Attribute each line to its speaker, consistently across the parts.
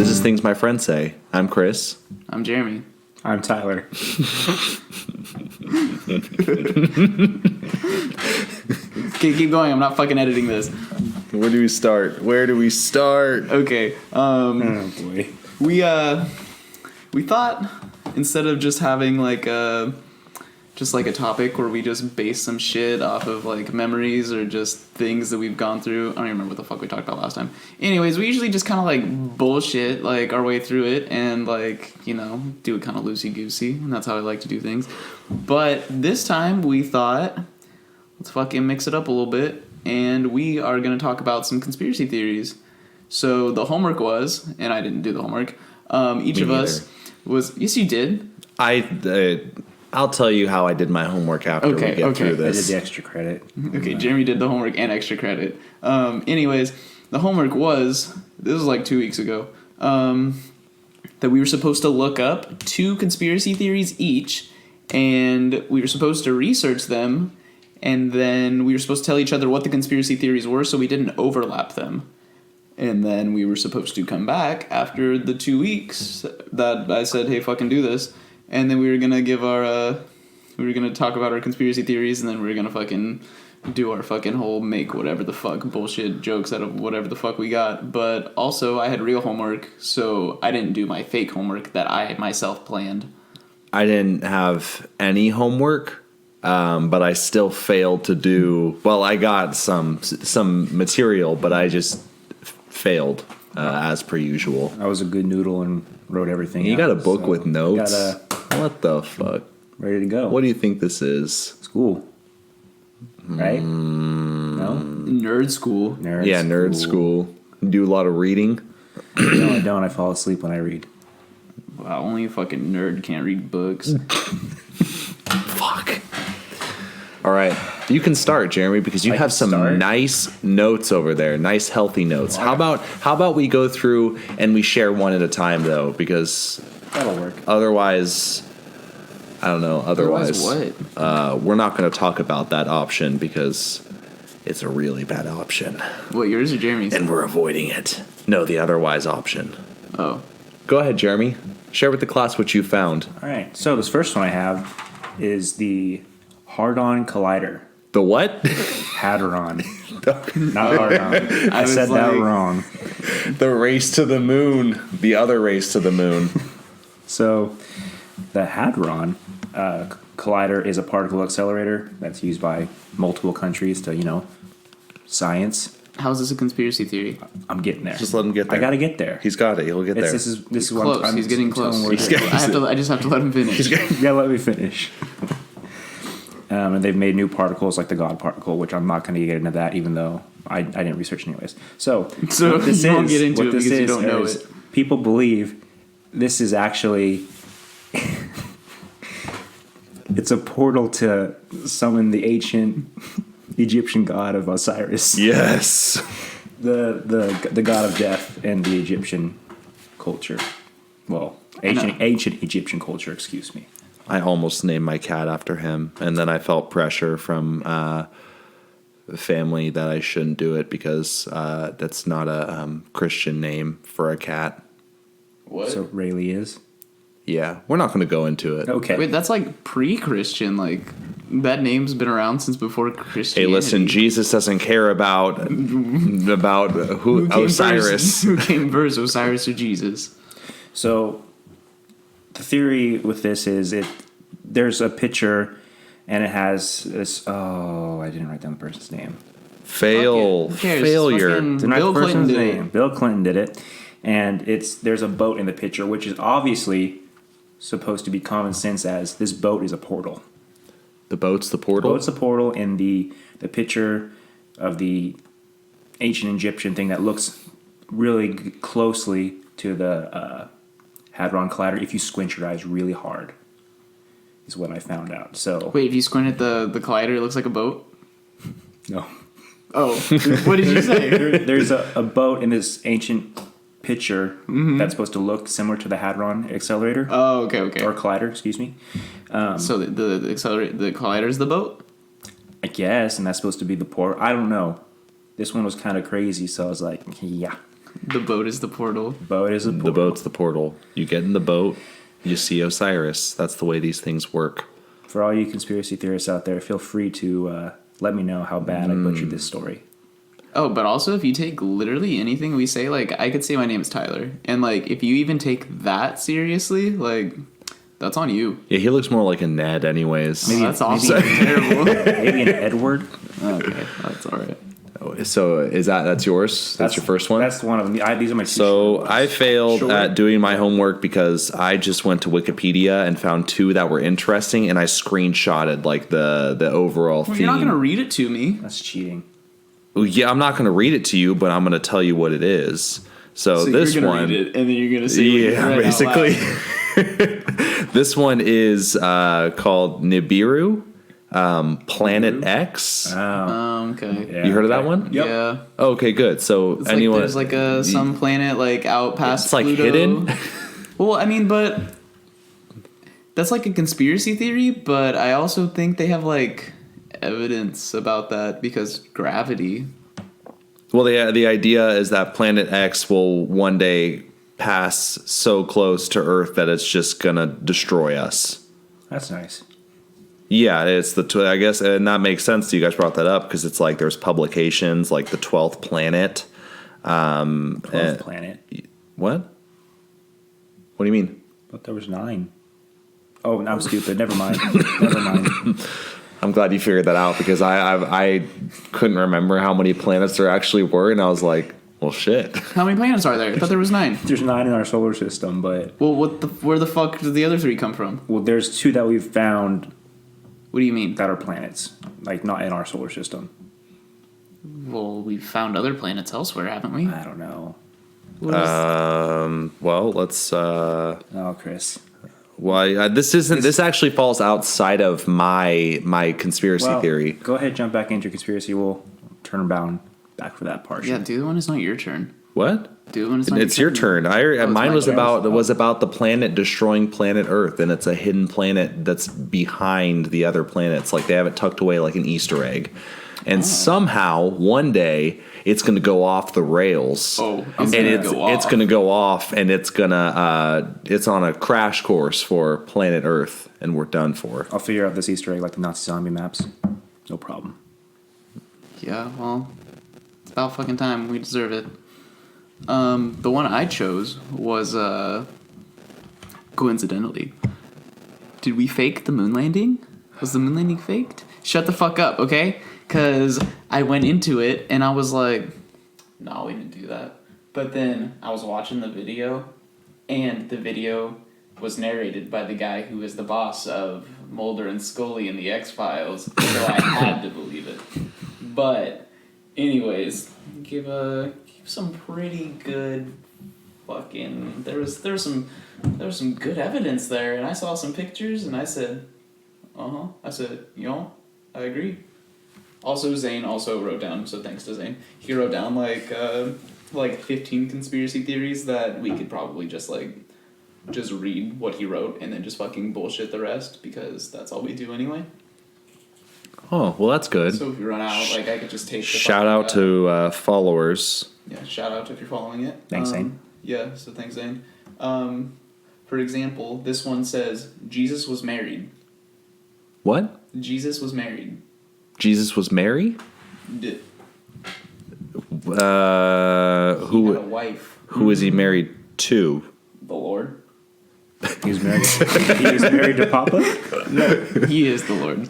Speaker 1: This is Things My Friends Say. I'm Chris.
Speaker 2: I'm Jeremy.
Speaker 3: I'm Tyler.
Speaker 2: Okay, keep going. I'm not fucking editing this.
Speaker 1: Where do we start?
Speaker 2: Okay.
Speaker 3: Oh boy.
Speaker 2: We thought instead of just having like a topic where we just base some shit off of like memories or just things that we've gone through. I don't even remember what the fuck we talked about last time. Anyways, we usually just kind of like bullshit like our way through it and like, you know, do it kind of loosey-goosey, and that's how I like to do things. But this time we thought, let's fucking mix it up a little bit, and we are going to talk about some conspiracy theories. So the homework was, and I didn't do the homework, each of us was, yes you did.
Speaker 1: I'll tell you how I did my homework after we get through
Speaker 3: I
Speaker 1: this.
Speaker 3: did the extra credit.
Speaker 2: Okay, Jeremy did the homework and extra credit. Anyways, the homework was, this was like 2 weeks ago, that we were supposed to look up 2 conspiracy theories each, and we were supposed to research them, and then we were supposed to tell each other what the conspiracy theories were so we didn't overlap them. And then we were supposed to come back after the 2 weeks that I said, hey, fucking do this. And then we were going to give our, we were going to talk about our conspiracy theories, and then we were going to fucking do our fucking whole make whatever the fuck bullshit jokes out of whatever the fuck we got. But also, I had real homework, so I didn't do my fake homework that I myself planned.
Speaker 1: I didn't have any homework, but I still failed to do, well, I got some material, but I just failed as per usual.
Speaker 3: I was a good noodle and wrote everything.
Speaker 1: You got a book with notes?
Speaker 3: Got
Speaker 1: what the fuck?
Speaker 3: ready to go.
Speaker 1: What do you think this is?
Speaker 3: School. Right? No?
Speaker 2: Nerd school.
Speaker 1: Nerd school. You do a lot of reading?
Speaker 3: No, I don't. I fall asleep when I read.
Speaker 2: Wow, only a fucking nerd can't read books.
Speaker 1: Fuck. All right. You can start, Jeremy, because you have some nice notes over there. Nice, healthy notes. How about we go through and we share one at a time, though? Because
Speaker 3: That'll work.
Speaker 1: otherwise, I don't know. Otherwise
Speaker 2: what?
Speaker 1: We're not going to talk about that option because it's a really bad option.
Speaker 2: What, yours or Jeremy's?
Speaker 1: And we're avoiding it. No, the otherwise option.
Speaker 2: Oh.
Speaker 1: Go ahead, Jeremy. Share with the class what you found.
Speaker 3: All right. So this first one I have is the Hadron Collider.
Speaker 1: The what?
Speaker 3: Hadron. Not Hadron. I said that wrong.
Speaker 1: The race to the moon. The other race to the moon.
Speaker 3: So the Hadron Collider is a particle accelerator that's used by multiple countries to, you know, science.
Speaker 2: How is this a conspiracy theory?
Speaker 3: I'm getting there.
Speaker 1: Just let him get there.
Speaker 3: I got to get there.
Speaker 1: He's got it. He'll get there.
Speaker 3: This is
Speaker 2: He's
Speaker 3: what
Speaker 2: close.
Speaker 3: I'm
Speaker 2: He's getting close. I just have to let him finish.
Speaker 3: Yeah, let me finish. And they've made new particles like the God particle, which I'm not going to get into that, even though I didn't research anyways. So
Speaker 2: what this you won't get into it because you don't know it.
Speaker 3: People believe this is actually it's a portal to summon the ancient Egyptian god of Osiris.
Speaker 1: Yes.
Speaker 3: The god of death and the Egyptian culture. Well, ancient Egyptian culture, excuse me.
Speaker 1: I almost named my cat after him, and then I felt pressure from family that I shouldn't do it because that's not a Christian name for a cat.
Speaker 2: What?
Speaker 3: So Rayleigh is?
Speaker 1: Yeah, we're not going to go into it.
Speaker 3: Okay.
Speaker 2: Wait, that's like pre-Christian. Like, that name's been around since before Christianity.
Speaker 1: Hey, listen, Jesus doesn't care about who Osiris.
Speaker 2: Who came first, Osiris or Jesus?
Speaker 3: So the theory with this is there's a picture and it has this, I didn't write down the person's name.
Speaker 1: Failure.
Speaker 2: Bill Clinton did it.
Speaker 3: Bill Clinton did it. And there's a boat in the picture, which is obviously supposed to be common sense as this boat is a portal.
Speaker 1: The boat's the portal?
Speaker 3: The boat's the portal in the picture of the ancient Egyptian thing that looks really closely to the Hadron Collider if you squint your eyes really hard, is what I found out. So
Speaker 2: wait, if you squint at the collider, it looks like a boat?
Speaker 3: No.
Speaker 2: Oh, what did you say?
Speaker 3: There's a boat in this ancient picture that's supposed to look similar to the Hadron Accelerator.
Speaker 2: Oh, okay.
Speaker 3: Or Collider, excuse me.
Speaker 2: So the accelerator, the collider's the boat?
Speaker 3: I guess, and that's supposed to be the port. I don't know. This one was kind of crazy, so I was like, yeah.
Speaker 2: The boat is the portal.
Speaker 3: Boat is a
Speaker 1: The
Speaker 3: portal.
Speaker 1: boat's the portal. You get in the boat, you see Osiris. That's the way these things work.
Speaker 3: For all you conspiracy theorists out there, feel free to let me know how bad I butchered this story.
Speaker 2: Oh, but also if you take literally anything we say, like I could say my name is Tyler, and like if you even take that seriously, like that's on you.
Speaker 1: Yeah, he looks more like a Ned, anyways.
Speaker 2: Oh, that's awesome. Terrible.
Speaker 3: Maybe an Edward.
Speaker 2: Okay, that's all right.
Speaker 1: So that's yours? That's your first one?
Speaker 3: That's one of them. These are my two
Speaker 1: So
Speaker 3: short
Speaker 1: I
Speaker 3: ones.
Speaker 1: failed
Speaker 3: Short.
Speaker 1: at doing my homework because I just went to Wikipedia and found two that were interesting, and I screenshotted like the overall
Speaker 2: Well,
Speaker 1: theme.
Speaker 2: you're not gonna read it to me.
Speaker 3: That's cheating.
Speaker 1: Yeah, I'm not going to read it to you, but I'm going to tell you what it is. So this
Speaker 2: you're gonna
Speaker 1: one,
Speaker 2: read it, and then you're gonna say what you
Speaker 1: yeah,
Speaker 2: read out loud.
Speaker 1: basically. This one is called Nibiru, Planet X.
Speaker 2: Okay.
Speaker 3: Yeah,
Speaker 1: You heard of that
Speaker 3: okay.
Speaker 1: one?
Speaker 2: Yeah.
Speaker 1: Okay, good. So
Speaker 2: It's
Speaker 1: anyone,
Speaker 2: like there's like some planet like out past
Speaker 1: it's like
Speaker 2: Pluto.
Speaker 1: hidden.
Speaker 2: Well, I mean, but that's like a conspiracy theory, but I also think they have like evidence about that because gravity.
Speaker 1: Well, the idea is that Planet X will one day pass so close to Earth that it's just gonna destroy us.
Speaker 3: That's nice.
Speaker 1: Yeah, it's I guess, and that makes sense. You guys brought that up because it's like there's publications like the 12th planet.
Speaker 3: 12th planet.
Speaker 1: What? What do you mean?
Speaker 3: But there was 9. Oh, I'm stupid. Never mind. Never mind.
Speaker 1: I'm glad you figured that out because I couldn't remember how many planets there actually were, and I was like, well, shit.
Speaker 2: How many planets are there? I thought there was 9.
Speaker 3: There's 9 in our solar system, but
Speaker 2: Well, where the fuck did the other 3 come from?
Speaker 3: there's 2 that we've found
Speaker 2: What do you mean?
Speaker 3: that are planets, like not in our solar system.
Speaker 2: Well, we've found other planets elsewhere, haven't we?
Speaker 3: I don't know.
Speaker 2: What is-
Speaker 1: Well, let's.
Speaker 3: Oh, Chris.
Speaker 1: Well, this actually falls outside of my conspiracy
Speaker 3: Well,
Speaker 1: theory.
Speaker 3: Go ahead, jump back into your conspiracy. We'll turn bound back for that portion.
Speaker 2: yeah, do the one. It's not your turn.
Speaker 1: What?
Speaker 2: Do the one. It's not
Speaker 1: It's your turn.
Speaker 2: it's
Speaker 1: Mine
Speaker 2: my
Speaker 1: was
Speaker 2: turn.
Speaker 1: about the planet destroying planet Earth, and it's a hidden planet that's behind the other planets. Like they have it tucked away like an Easter egg, and somehow one day it's going to go off the rails.
Speaker 2: Oh,
Speaker 1: and
Speaker 2: it's gonna go
Speaker 1: it's
Speaker 2: off.
Speaker 1: going to go off, and it's on a crash course for planet Earth, and we're done for.
Speaker 3: I'll figure out this Easter egg like the Nazi zombie maps. No problem.
Speaker 2: Yeah, well, it's about fucking time. We deserve it. The one I chose was, coincidentally, did we fake the moon landing? Was the moon landing faked? Shut the fuck up, okay? Because I went into it and I was like, no, we didn't do that. But then I was watching the video, and the video was narrated by the guy who is the boss of Mulder and Scully in the X-Files, so I had to believe it. But, anyways, give some pretty good fucking. There was some good evidence there, and I saw some pictures, and I said, I said, I agree. Also, Zane also wrote down. So thanks to Zane, he wrote down like 15 conspiracy theories that we could probably just read what he wrote and then just fucking bullshit the rest because that's all we do anyway.
Speaker 1: Oh, well, that's good.
Speaker 2: So if you run out, I could just take the
Speaker 1: Shout out to followers.
Speaker 2: Yeah, shout out if you're following it.
Speaker 3: Thanks, Zane.
Speaker 2: Yeah, so thanks, Zane. For example, this one says Jesus was married.
Speaker 1: What?
Speaker 2: Jesus was married.
Speaker 1: Jesus was Mary?
Speaker 2: He
Speaker 1: Who
Speaker 2: had a wife,
Speaker 1: who is he married to?
Speaker 2: the Lord.
Speaker 3: He was married. He was married to Papa.
Speaker 2: He is the Lord.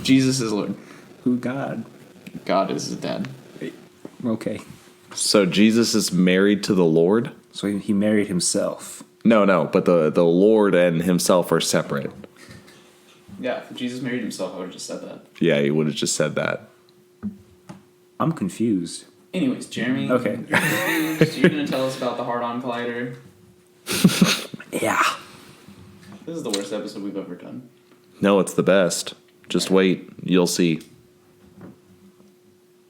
Speaker 2: Jesus is Lord.
Speaker 3: Who God?
Speaker 2: God is his dad.
Speaker 3: Okay.
Speaker 1: So Jesus is married to the Lord?
Speaker 3: So he married himself.
Speaker 1: No, but the Lord and himself are separate.
Speaker 2: Yeah, if Jesus married himself, I would have just said that.
Speaker 1: Yeah, he would have just said that.
Speaker 3: I'm confused.
Speaker 2: Anyways, Jeremy.
Speaker 3: Okay.
Speaker 2: You're confused. You're going to tell us about the Hard-On Collider.
Speaker 3: Yeah.
Speaker 2: This is the worst episode we've ever done.
Speaker 1: No, it's the best. Just wait. You'll see.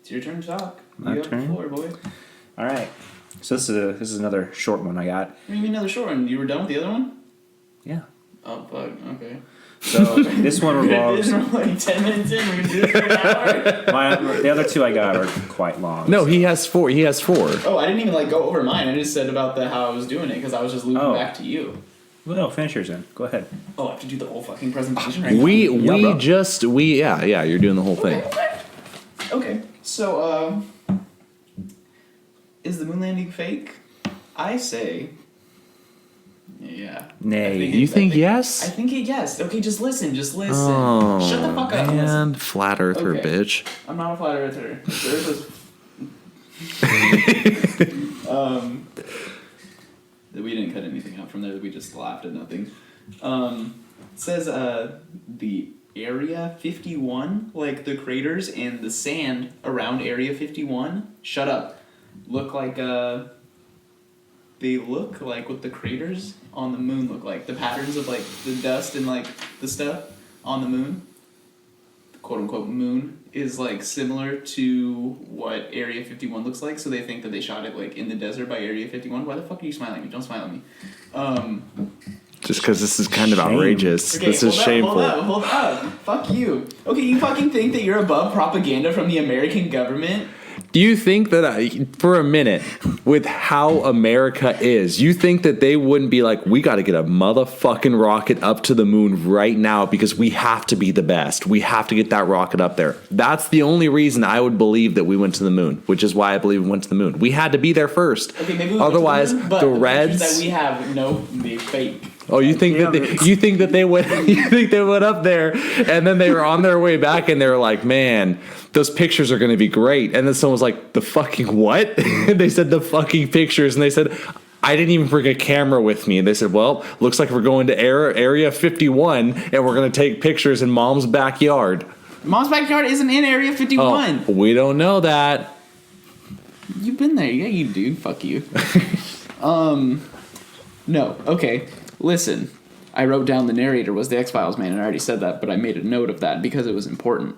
Speaker 2: It's your turn to talk.
Speaker 3: My
Speaker 2: You have
Speaker 3: turn?
Speaker 2: the floor, boy.
Speaker 3: All right. So this is another short one I got.
Speaker 2: What do you mean another short one? You were done with the other one?
Speaker 3: Yeah.
Speaker 2: Oh, fuck. Okay.
Speaker 3: So this one revolves.
Speaker 2: We're like 10 minutes in. We're gonna do this for an hour.
Speaker 3: The other two I got are quite long.
Speaker 1: No, he has 4. He has 4.
Speaker 2: Oh, I didn't even like go over mine. I just said about how I was doing it because I was just looping back to you.
Speaker 3: Well, no, finish yours then. Go ahead.
Speaker 2: Oh, I have to do the whole fucking presentation right now.
Speaker 1: Yeah, you're doing the whole thing.
Speaker 2: Okay. So, is the moon landing fake? I say, yeah.
Speaker 3: Nay.
Speaker 1: You think yes?
Speaker 2: I think yes. Okay, just listen.
Speaker 1: Oh,
Speaker 2: Shut the fuck up.
Speaker 1: man, flat earther,
Speaker 2: Okay.
Speaker 1: bitch.
Speaker 2: I'm not a flat earther. The earth is. We didn't cut anything out from there. We just laughed at nothing. It says the Area 51, like the craters and the sand around Area 51. Shut up. Look like they look like what the craters on the moon look like. The patterns of like the dust and like the stuff on the moon, the quote unquote moon, is like similar to what Area 51 looks like. So they think that they shot it like in the desert by Area 51. Why the fuck are you smiling at me? Don't smile at me.
Speaker 1: Just because this is kind of outrageous.
Speaker 2: Okay,
Speaker 1: this is shameful.
Speaker 2: Hold up. Fuck you. Okay, you fucking think that you're above propaganda from the American government?
Speaker 1: Do you think that for a minute, with how America is, you think that they wouldn't be like, we got to get a motherfucking rocket up to the moon right now because we have to be the best. We have to get that rocket up there. That's the only reason I would believe that we went to the moon, which is why I believe we went to the moon. We had to be there first.
Speaker 2: Okay, maybe we
Speaker 1: Otherwise,
Speaker 2: went to the moon, but
Speaker 1: the Reds
Speaker 2: pictures that we have, they fake.
Speaker 1: Oh, you think that they went? You think they went up there, and then they were on their way back, and they were like, "Man, those pictures are going to be great." And then someone was like, "The fucking what?" And they said, "The fucking pictures," and they said, "I didn't even bring a camera with me." And they said, "Well, looks like we're going to Area 51, and we're going to take pictures in Mom's backyard."
Speaker 2: Mom's backyard isn't in Area 51.
Speaker 1: Oh, we don't know that.
Speaker 2: You've been there, yeah, you do. Fuck you. No, okay. Listen, I wrote down the narrator was the X-Files man, and I already said that, but I made a note of that because it was important.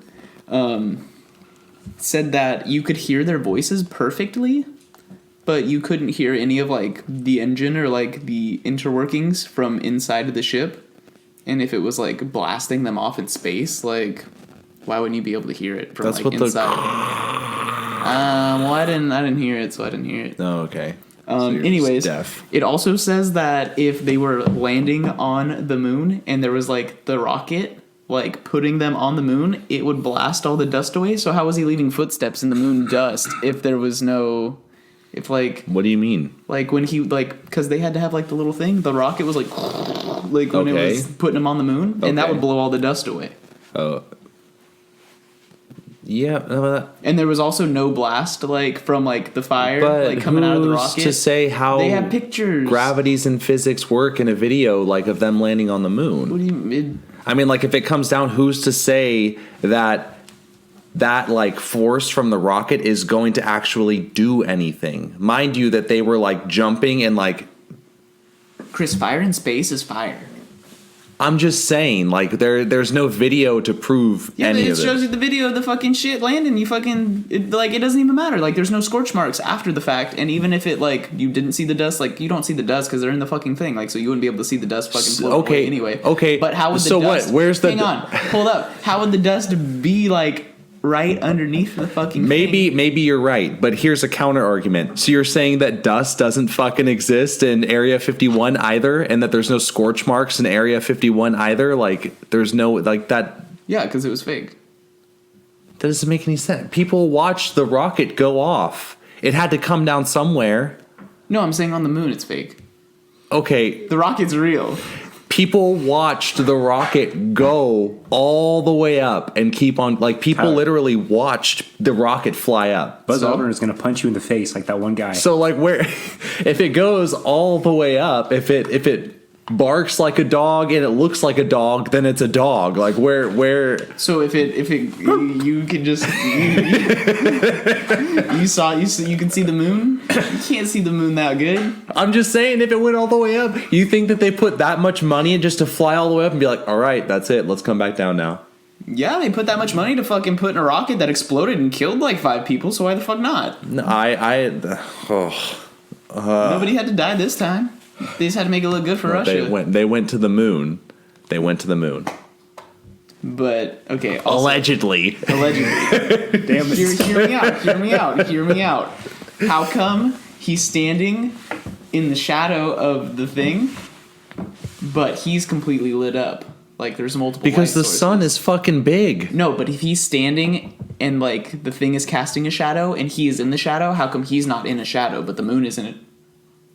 Speaker 2: Said that you could hear their voices perfectly, but you couldn't hear any of, like, the engine or, like, the interworkings from inside of the ship. And if it was, like, blasting them off in space, like, why wouldn't you be able to hear it from,
Speaker 1: That's
Speaker 2: like,
Speaker 1: what
Speaker 2: inside? Well, I didn't hear it, so I didn't hear it.
Speaker 1: Oh, okay. So you're
Speaker 2: Anyways,
Speaker 1: deaf.
Speaker 2: it also says that if they were landing on the moon and there was like the rocket like putting them on the moon, it would blast all the dust away. So how was he leaving footsteps in the moon dust if there was no, if like,
Speaker 1: What do you mean?
Speaker 2: like when he like, because they had to have like the little thing, the rocket was like when it
Speaker 1: Okay.
Speaker 2: was putting him on the moon, and that
Speaker 1: Okay.
Speaker 2: would blow all the dust away.
Speaker 1: Oh. Yeah,
Speaker 2: And there was also no blast like from like the fire
Speaker 1: but
Speaker 2: like coming out of the
Speaker 1: who's
Speaker 2: rocket.
Speaker 1: to say how
Speaker 2: They have pictures.
Speaker 1: gravities and physics work in a video like of them landing on the moon?
Speaker 2: What do you?
Speaker 1: I mean, like if it comes down, who's to say that like force from the rocket is going to actually do anything? Mind you, that they were like jumping and like.
Speaker 2: Chris, fire in space is fire.
Speaker 1: I'm just saying, like there's no video to prove
Speaker 2: Yeah,
Speaker 1: any
Speaker 2: but it
Speaker 1: of
Speaker 2: shows
Speaker 1: it.
Speaker 2: you the video of the fucking shit landing. You fucking it doesn't even matter. Like there's no scorch marks after the fact, and even if it like you didn't see the dust, like you don't see the dust because they're in the fucking thing. Like so you wouldn't be able to see the dust fucking float away anyway.
Speaker 1: Okay.
Speaker 2: But how would the
Speaker 1: so
Speaker 2: dust?
Speaker 1: what? Where's the?
Speaker 2: Hang on, hold up. How would the dust be like right underneath the fucking? thing?
Speaker 1: Maybe you're right, but here's a counter argument. So you're saying that dust doesn't fucking exist in Area 51 either, and that there's no scorch marks in Area 51 either? Like there's no like that.
Speaker 2: Yeah, because it was fake.
Speaker 1: That doesn't make any sense. People watched the rocket go off. It had to come down somewhere.
Speaker 2: No, I'm saying on the moon it's fake.
Speaker 1: Okay,
Speaker 2: The rocket's real.
Speaker 1: people watched the rocket go all the way up and keep on. Like people
Speaker 3: Tyler.
Speaker 1: literally watched the rocket fly up.
Speaker 3: Buzz
Speaker 2: So?
Speaker 3: Aldrin is going to punch you in the face like that one guy.
Speaker 1: So like where, if it goes all the way up, if it barks like a dog and it looks like a dog, then it's a dog. Like where
Speaker 2: So if it you can just you can see the moon. You can't see the moon that good.
Speaker 1: I'm just saying, if it went all the way up, you think that they put that much money in just to fly all the way up and be like, all right, that's it, let's come back down now.
Speaker 2: Yeah, they put that much money to fucking put in a rocket that exploded and killed like 5 people. So why the fuck not?
Speaker 1: No,
Speaker 2: Nobody had to die this time. They just had to make it look good for Russia.
Speaker 1: they went to the moon. They went to the moon.
Speaker 2: But okay, also,
Speaker 1: Allegedly.
Speaker 3: Damn it.
Speaker 2: Hear me out. How come he's standing in the shadow of the thing, but he's completely lit up? Like there's multiple.
Speaker 1: Because
Speaker 2: light
Speaker 1: the
Speaker 2: sources.
Speaker 1: sun is fucking big.
Speaker 2: No, but if he's standing and like the thing is casting a shadow and he is in the shadow, how come he's not in a shadow, but the moon is in a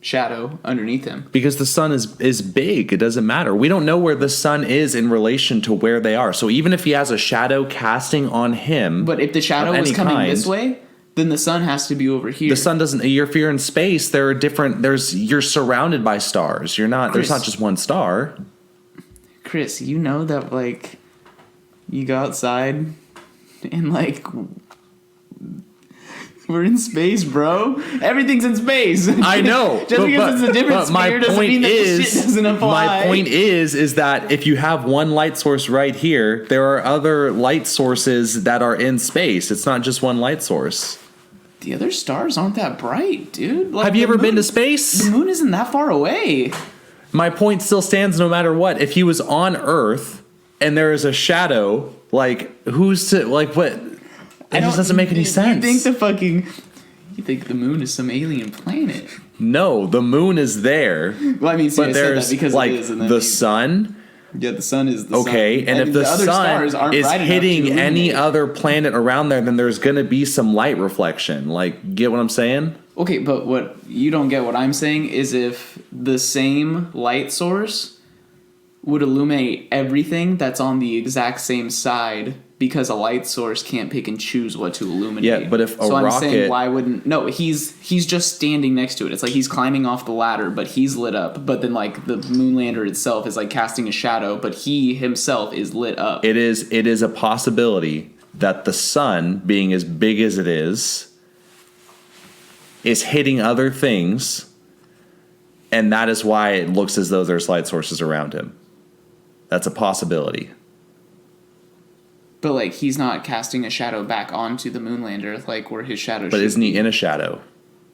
Speaker 2: shadow underneath him?
Speaker 1: Because the sun is big. It doesn't matter. We don't know where the sun is in relation to where they are. So even if he has a shadow casting on him,
Speaker 2: But if the shadow
Speaker 1: of
Speaker 2: was
Speaker 1: any
Speaker 2: coming
Speaker 1: kind,
Speaker 2: this way, then the sun has to be over here.
Speaker 1: the sun doesn't. If you're in space, there are different. You're surrounded by stars. You're not. There's
Speaker 2: Chris.
Speaker 1: not just one star.
Speaker 2: Chris, you know that like you go outside and like we're in space, bro. Everything's in space.
Speaker 1: I know.
Speaker 2: Just because it's a different sphere doesn't mean that the shit doesn't apply.
Speaker 1: My point is that if you have one light source right here, there are other light sources that are in space. It's not just one light source.
Speaker 2: The other stars aren't that bright, dude. Like,
Speaker 1: Have you
Speaker 2: the
Speaker 1: ever been
Speaker 2: moon-
Speaker 1: to space?
Speaker 2: The moon isn't that far away.
Speaker 1: My point still stands no matter what. If he was on Earth and there is a shadow, like who's to like what? It just doesn't make any sense.
Speaker 2: You think the moon is some alien planet?
Speaker 1: No, the moon is there,
Speaker 2: Well, I mean, see, I
Speaker 1: but
Speaker 2: said that
Speaker 1: there's
Speaker 2: because
Speaker 1: like
Speaker 2: it is, and then
Speaker 1: the sun.
Speaker 2: Yeah, the sun is the
Speaker 1: Okay,
Speaker 2: sun.
Speaker 1: and if the
Speaker 2: other stars
Speaker 1: sun
Speaker 2: aren't
Speaker 1: is
Speaker 2: bright enough to
Speaker 1: hitting any
Speaker 2: illuminate.
Speaker 1: other planet around there, then there's going to be some light reflection. Like, get what I'm saying?
Speaker 2: Okay, but what you don't get what I'm saying is if the same light source would illuminate everything that's on the exact same side, because a light source can't pick and choose what to illuminate.
Speaker 1: Yeah, but if a
Speaker 2: so I'm saying
Speaker 1: rocket-
Speaker 2: why wouldn't no? He's just standing next to it. It's like he's climbing off the ladder, but he's lit up. But then like the moonlander itself is like casting a shadow, but he himself is lit up.
Speaker 1: It is a possibility that the sun, being as big as it is hitting other things, and that is why it looks as though there's light sources around him. That's a possibility.
Speaker 2: But like he's not casting a shadow back onto the moonlander like where his shadow.
Speaker 1: But
Speaker 2: should
Speaker 1: isn't he
Speaker 2: be.
Speaker 1: in a shadow?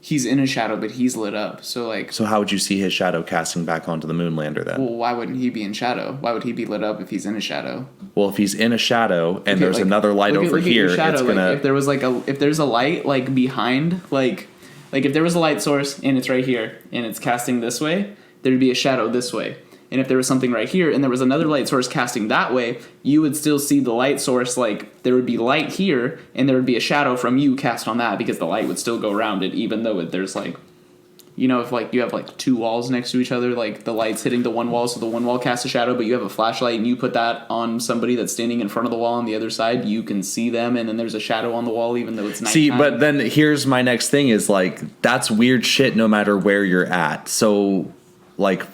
Speaker 2: He's in a shadow, but he's lit up. So like,
Speaker 1: So how would you see his shadow casting back onto the moonlander then?
Speaker 2: well, why wouldn't he be in shadow? Why would he be lit up if he's in a shadow?
Speaker 1: Well, if he's in a shadow and
Speaker 2: Okay,
Speaker 1: there's
Speaker 2: like,
Speaker 1: another light
Speaker 2: look at-
Speaker 1: over
Speaker 2: look at your
Speaker 1: here,
Speaker 2: shadow,
Speaker 1: it's
Speaker 2: like,
Speaker 1: gonna.
Speaker 2: if there was like if there's a light like behind like if there was a light source and it's right here and it's casting this way, there'd be a shadow this way. And if there was something right here and there was another light source casting that way, you would still see the light source, like there would be light here and there would be a shadow from you cast on that because the light would still go around it, even though there's like, you know, if like you have like two walls next to each other, like the light's hitting the one wall, so the one wall casts a shadow, but you have a flashlight and you put that on somebody that's standing in front of the wall on the other side, you can see them, and then there's a shadow on the wall even though it's nighttime.
Speaker 1: See, but then here's my next thing is like that's weird shit no matter where you're at. So like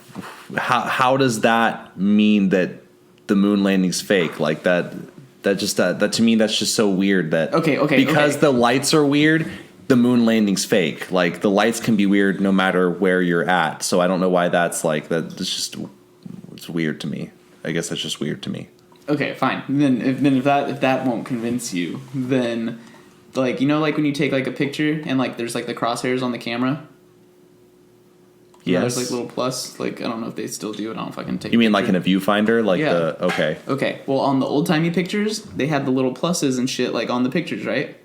Speaker 1: how does that mean that the moon landing's fake? Like that to me that's just so weird that
Speaker 2: Okay,
Speaker 1: because
Speaker 2: okay.
Speaker 1: the lights are weird, the moon landing's fake. Like the lights can be weird no matter where you're at. So I don't know why that's like that. It's weird to me. I guess that's just weird to me.
Speaker 2: Okay, fine. Then if that won't convince you, then like you know like when you take like a picture and like there's like the crosshairs on the camera. You know,
Speaker 1: Yes.
Speaker 2: there's like little plus. Like I don't know if they still do it. I don't know if I can take.
Speaker 1: You
Speaker 2: a
Speaker 1: mean like in
Speaker 2: picture.
Speaker 1: a viewfinder? Like
Speaker 2: Yeah.
Speaker 1: the okay.
Speaker 2: Okay. Well, on the old timey pictures, they had the little pluses and shit like on the pictures, right?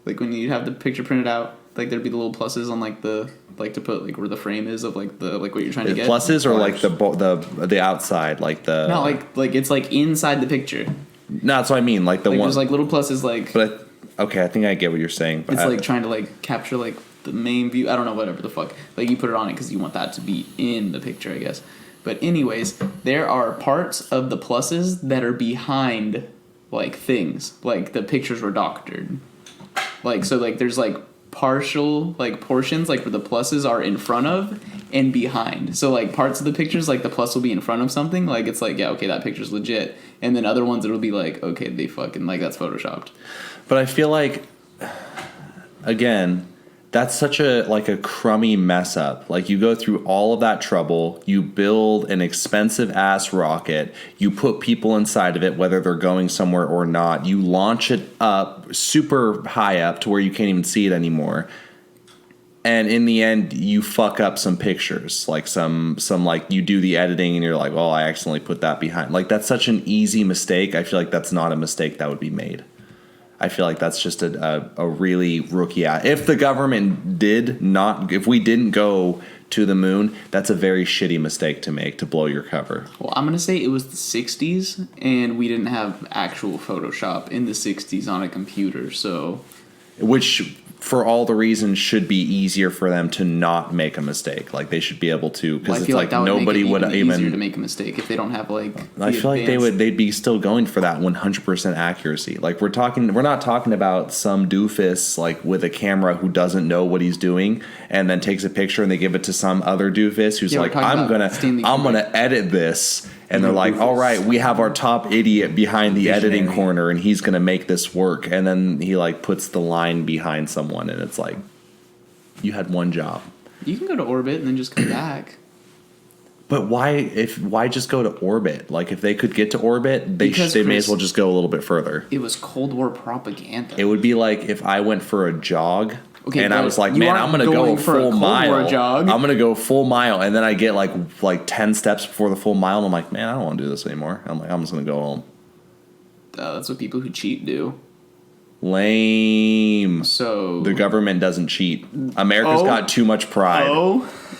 Speaker 2: Like when you have the picture printed out, like there'd be the little pluses on like the like to put like where the frame is of like the like what you're trying to get.
Speaker 1: Pluses or like the outside, like the
Speaker 2: Not like it's like inside the picture.
Speaker 1: No, that's what I mean. Like the
Speaker 2: Like
Speaker 1: one.
Speaker 2: there's like little pluses like.
Speaker 1: But okay, I think I get what you're saying. But
Speaker 2: It's like trying to like capture like the main view. I don't know, whatever the fuck. Like you put it on it because you want that to be in the picture, I guess. But anyways, there are parts of the pluses that are behind like things. Like the pictures were doctored. Like so like there's like partial like portions like where the pluses are in front of and behind. So like parts of the pictures like the plus will be in front of something. Like it's like, yeah, okay, that picture's legit. And then other ones it'll be like, okay, they fucking like that's photoshopped.
Speaker 1: But I feel like, again, that's such a crummy mess up. Like you go through all of that trouble, you build an expensive ass rocket, you put people inside of it, whether they're going somewhere or not. You launch it up super high up to where you can't even see it anymore. and in the end you fuck up some pictures, like some like you do the editing and you're like, oh, I accidentally put that behind. Like that's such an easy mistake. I feel like that's not a mistake that would be made. I feel like that's just a really rookie if the government if we didn't go to the moon, that's a very shitty mistake to make, to blow your cover.
Speaker 2: Well, I'm going to say it was the 60s, and we didn't have actual Photoshop in the 60s on a computer, so...
Speaker 1: Which, for all the reasons, should be easier for them to not make a mistake. Like, they should be able to, because it's like nobody would even...
Speaker 2: easier to make a mistake if they don't have, like...
Speaker 1: I feel like they'd be still going for that 100% accuracy. Like, we're not talking about some doofus, like, with a camera who doesn't know what he's doing, and then takes a picture and they give it to some other doofus who's like, I'm gonna edit this. And they're like, all right, we have our top idiot behind the editing corner, and he's going to make this work. And then he, like, puts the line behind someone, and it's like, you had one job.
Speaker 2: You can go to orbit and then just come back.
Speaker 1: But why just go to orbit? Like, if they could get to orbit, they may as well just go a little bit further.
Speaker 2: It was Cold War propaganda.
Speaker 1: It would be like if I went for a jog... Okay, and I was like, man, I'm going to go
Speaker 2: for
Speaker 1: full mile.
Speaker 2: Jog.
Speaker 1: I'm going to go full mile. And then I get like 10 steps before the full mile. And I'm like, man, I don't want to do this anymore. I'm like, I'm just going to go home.
Speaker 2: That's what people who cheat do.
Speaker 1: Lame.
Speaker 2: So
Speaker 1: the government doesn't cheat. America's got too much pride.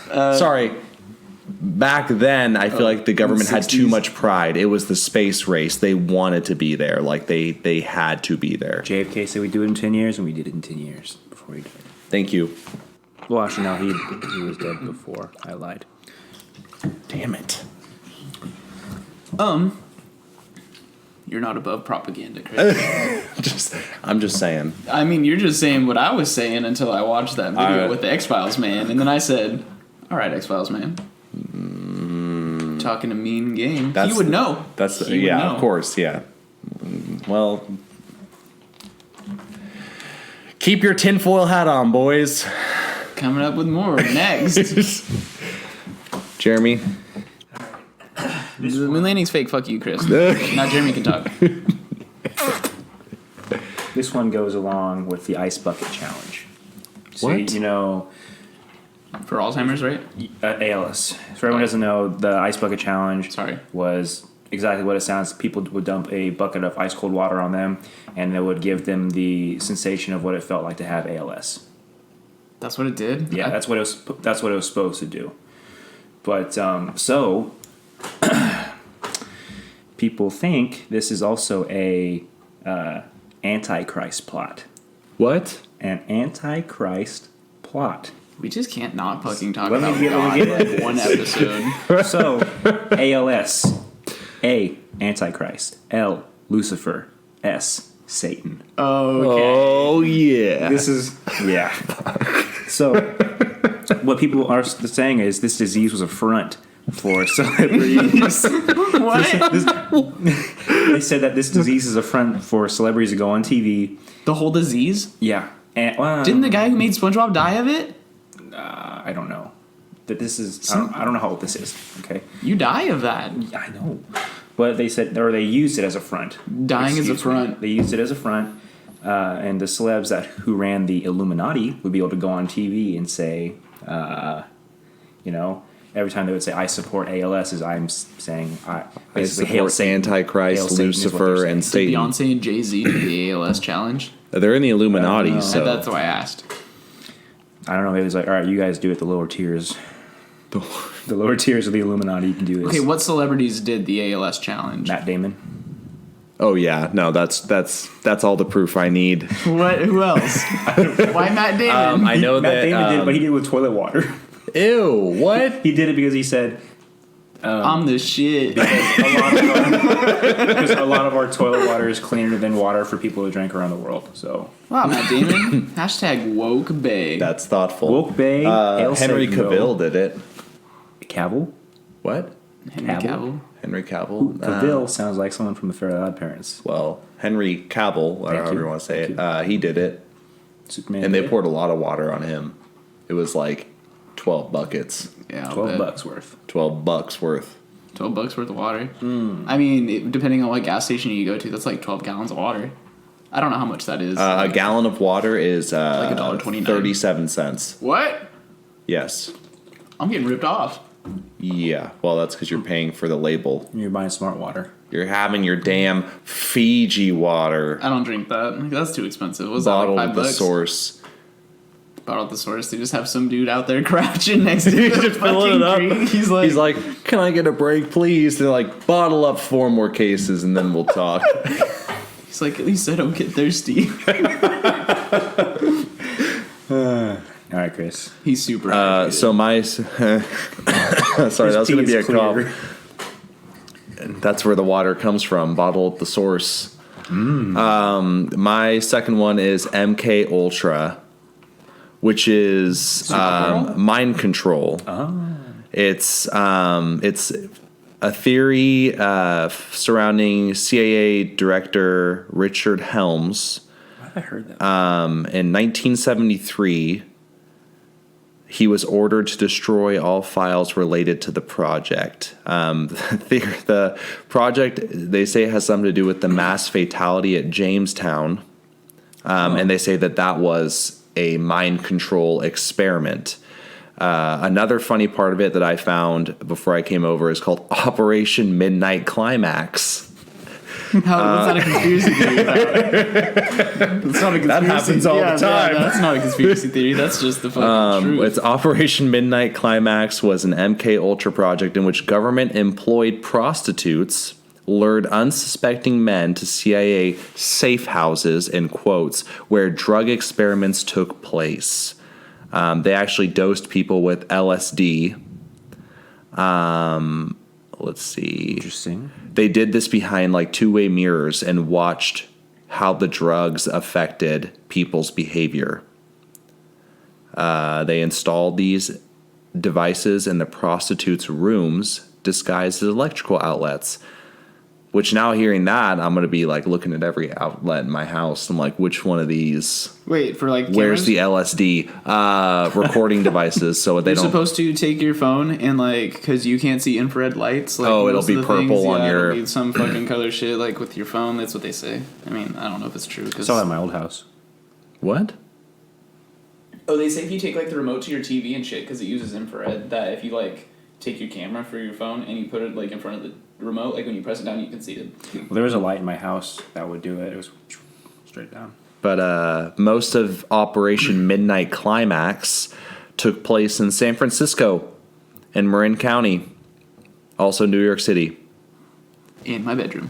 Speaker 1: Sorry. Back then, I feel like the government had too much pride. It was the space race. They wanted to be there. Like, they had to be there.
Speaker 3: JFK said we'd do it in 10 years, and we did it in 10 years before he died.
Speaker 1: Thank you.
Speaker 3: Well, actually, no, he was dead before. I lied.
Speaker 1: Damn it.
Speaker 2: You're not above propaganda, Chris.
Speaker 1: I'm just saying.
Speaker 2: I mean, you're just saying what I was saying until I watched that video with the X-Files man, and then I said, all right, X-Files man. Talking a mean game. You would know.
Speaker 1: Of course, yeah. Well, keep your tinfoil hat on, boys.
Speaker 2: Coming up with more next.
Speaker 1: Jeremy.
Speaker 2: The moon landing's fake. Fuck you, Chris. Now Jeremy can talk.
Speaker 3: This one goes along with the ice bucket challenge. So,
Speaker 1: what?
Speaker 2: For Alzheimer's, right?
Speaker 3: ALS. So everyone doesn't know, the ice bucket challenge was exactly what it sounds. People would dump a bucket of ice cold water on them, and it would give them the sensation of what it felt like to have ALS.
Speaker 2: That's what it did.
Speaker 3: Yeah, that's what it was supposed to do. But people think this is also a Antichrist plot.
Speaker 1: What?
Speaker 3: An Antichrist plot.
Speaker 2: We just can't not fucking talk about God like one episode.
Speaker 3: So, ALS. A, Antichrist. L, Lucifer. S, Satan.
Speaker 1: Oh, yeah.
Speaker 3: This is... Yeah. So, what people are saying is this disease was a front for celebrities.
Speaker 2: What?
Speaker 3: They said that this disease is a front for celebrities to go on TV.
Speaker 2: The whole disease?
Speaker 3: Yeah. And,
Speaker 2: didn't the guy who made SpongeBob die of it?
Speaker 3: I don't know. That this is... I don't know how old this is. Okay.
Speaker 2: You die of that.
Speaker 3: Yeah, I know. But they said... Or they used it as a front.
Speaker 2: Dying as a front.
Speaker 3: They used it as a front. And the celebs who ran the Illuminati would be able to go on TV and say... every time they would say, I support ALS, as I'm saying...
Speaker 1: I support Antichrist, Lucifer, and Satan.
Speaker 2: Did Beyonce and Jay-Z do the ALS challenge?
Speaker 1: They're in the Illuminati, so...
Speaker 2: That's why I asked.
Speaker 3: I don't know. It was like, all right, you guys do it. The lower tiers. The lower tiers of the Illuminati, you can do this.
Speaker 2: Okay, what celebrities did the ALS challenge?
Speaker 3: Matt Damon.
Speaker 1: Oh yeah, no, that's all the proof I need.
Speaker 2: What? Who else? Why Matt Damon?
Speaker 1: I know
Speaker 3: Matt Damon did it, but he did it with toilet water.
Speaker 1: Ew! What?
Speaker 3: He did it because he said,
Speaker 2: I'm the shit.
Speaker 3: Because a lot of our toilet water is cleaner than water for people to drink around the world. So
Speaker 2: wow, Matt Damon. Hashtag woke bae.
Speaker 1: That's thoughtful.
Speaker 3: Woke bae.
Speaker 1: Henry Cavill did it.
Speaker 3: Cavill?
Speaker 1: What?
Speaker 2: Henry Cavill.
Speaker 1: Henry Cavill.
Speaker 3: Cavill sounds like someone from the Fairly Odd Parents.
Speaker 1: Well, Henry Cavill, or however you want to say it, he did it.
Speaker 3: Superman.
Speaker 1: And they poured a lot of water on him. It was like 12 buckets.
Speaker 2: Yeah,
Speaker 3: $12 worth.
Speaker 1: $12 worth.
Speaker 2: $12 worth of water. I mean, depending on what gas station you go to, that's like 12 gallons of water. I don't know how much that is.
Speaker 1: A gallon of water is
Speaker 2: Like $1.29.
Speaker 1: 37 cents.
Speaker 2: What?
Speaker 1: Yes.
Speaker 2: I'm getting ripped off.
Speaker 1: Yeah. Well, that's because you're paying for the label.
Speaker 3: You're buying smart water.
Speaker 1: You're having your damn Fiji water
Speaker 2: I don't drink that. Like, that's too expensive. What's that,
Speaker 1: bottled
Speaker 2: like
Speaker 1: at
Speaker 2: $5?
Speaker 1: the source.
Speaker 2: Bottled at the source. They just have some dude out there crouching next to the
Speaker 1: Just filling
Speaker 2: fucking
Speaker 1: it up.
Speaker 2: creek. He's like,
Speaker 1: "Can I get a break, please?" They're like, "Bottle up 4 more cases, and then we'll talk."
Speaker 2: at least I don't get thirsty.
Speaker 3: All right, Chris.
Speaker 2: He's super. hydrated.
Speaker 1: So my sorry, that was going to be a cough. That's where the water comes from, bottled at the source. My second one is MK Ultra, which is mind control. It's a theory surrounding CIA director Richard Helms.
Speaker 3: I heard that.
Speaker 1: In 1973, he was ordered to destroy all files related to the project. The project, they say, has something to do with the mass fatality at Jamestown. And they say that was a mind control experiment. Another funny part of it that I found before I came over is called Operation Midnight Climax.
Speaker 2: What's that a conspiracy theory about? That's not a conspiracy.
Speaker 1: That happens all the time.
Speaker 2: That's not a conspiracy theory. That's just the fucking truth.
Speaker 1: It's Operation Midnight Climax was an MK Ultra project in which government employed prostitutes lured unsuspecting men to CIA safe houses, in quotes, where drug experiments took place. They actually dosed people with LSD. Let's see.
Speaker 3: Interesting.
Speaker 1: They did this behind like two-way mirrors and watched how the drugs affected people's behavior. They installed these devices in the prostitutes' rooms disguised as electrical outlets. Which now hearing that, I'm going to be like looking at every outlet in my house. I'm like, which one of these?
Speaker 2: Wait, for like
Speaker 1: Where's
Speaker 2: cameras?
Speaker 1: the LSD recording devices so they
Speaker 2: You're
Speaker 1: don't...
Speaker 2: supposed to take your phone and like, because you can't see infrared lights. Like,
Speaker 1: Oh, it'll
Speaker 2: most
Speaker 1: be
Speaker 2: of the
Speaker 1: purple
Speaker 2: things,
Speaker 1: on
Speaker 2: yeah,
Speaker 1: your-
Speaker 2: it'll be some fucking color shit like with your phone. That's what they say. I mean, I don't know if it's true. Cause
Speaker 3: Saw that in my old house.
Speaker 1: What?
Speaker 2: Oh, they say if you take like the remote to your TV and shit, because it uses infrared, that if you like take your camera for your phone and you put it like in front of the remote, like when you press it down, you can see it.
Speaker 3: Well, there was a light in my house that would do it. It was straight down.
Speaker 1: But most of Operation Midnight Climax took place in San Francisco and Marin County, also New York City.
Speaker 2: In my bedroom.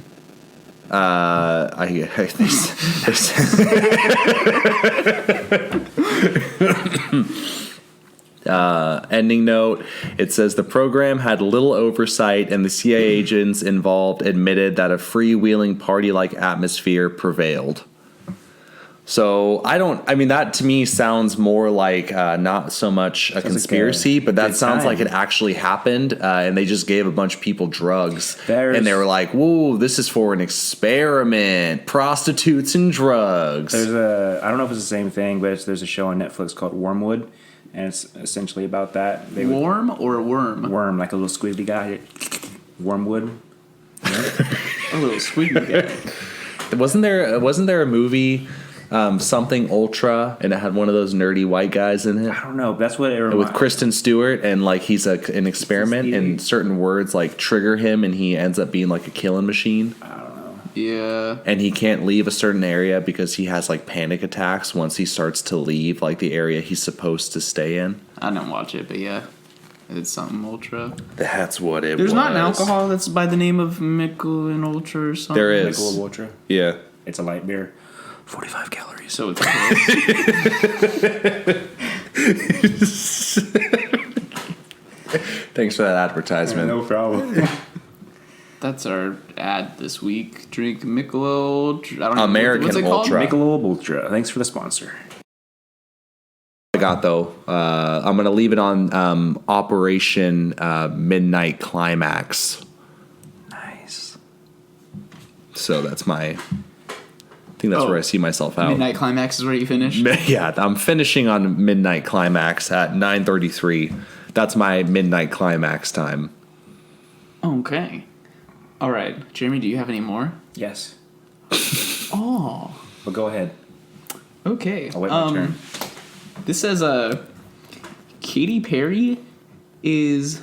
Speaker 1: Ending note, it says the program had little oversight and the CIA agents involved admitted that a freewheeling party-like atmosphere prevailed. So that to me sounds more like not so much a conspiracy, but that
Speaker 3: good
Speaker 1: sounds
Speaker 3: time.
Speaker 1: like it actually happened, and they just gave a bunch of people drugs,
Speaker 3: There's-
Speaker 1: and they were like, "Whoa, this is for an experiment, prostitutes and drugs."
Speaker 3: There's I don't know if it's the same thing, but there's a show on Netflix called Wormwood, and it's essentially about that. They would
Speaker 2: Worm or worm?
Speaker 3: worm like a little squiggly guy. Wormwood.
Speaker 2: A little squeaky guy.
Speaker 1: Wasn't there a movie, something Ultra, and it had one of those nerdy white guys in it?
Speaker 3: I don't know. But that's what it reminds.
Speaker 1: With Kristen Stewart, and like he's an experiment, and certain words like trigger him, and he ends up being like a killing machine,
Speaker 2: Yeah.
Speaker 1: and he can't leave a certain area because he has like panic attacks once he starts to leave like the area he's supposed to stay in.
Speaker 2: I didn't watch it, but yeah. It's something ultra.
Speaker 1: That's what it
Speaker 2: There's
Speaker 1: was.
Speaker 2: not an alcohol that's by the name of Michelob Ultra or something.
Speaker 1: There is.
Speaker 3: Michelob Ultra.
Speaker 1: Yeah.
Speaker 3: It's a light beer. 45 calories.
Speaker 2: So it's
Speaker 1: Thanks for that advertisement.
Speaker 3: No problem.
Speaker 2: That's our ad this week. Drink Michelob Ultra. I don't know.
Speaker 1: American
Speaker 2: what's it called?
Speaker 1: Ultra.
Speaker 3: Michelob Ultra. Thanks for the sponsor.
Speaker 1: I got though. I'm gonna leave it on Operation Midnight Climax.
Speaker 3: Nice.
Speaker 1: So that's I think that's where I see myself out.
Speaker 2: Midnight Climax is where you finish.
Speaker 1: Yeah, I'm finishing on Midnight Climax at 9:33. That's my Midnight Climax time.
Speaker 2: Okay. All right. Jeremy, do you have any more?
Speaker 3: Yes.
Speaker 2: Oh.
Speaker 3: But go ahead.
Speaker 2: Okay.
Speaker 3: I'll wait my turn.
Speaker 2: This says Katy Perry is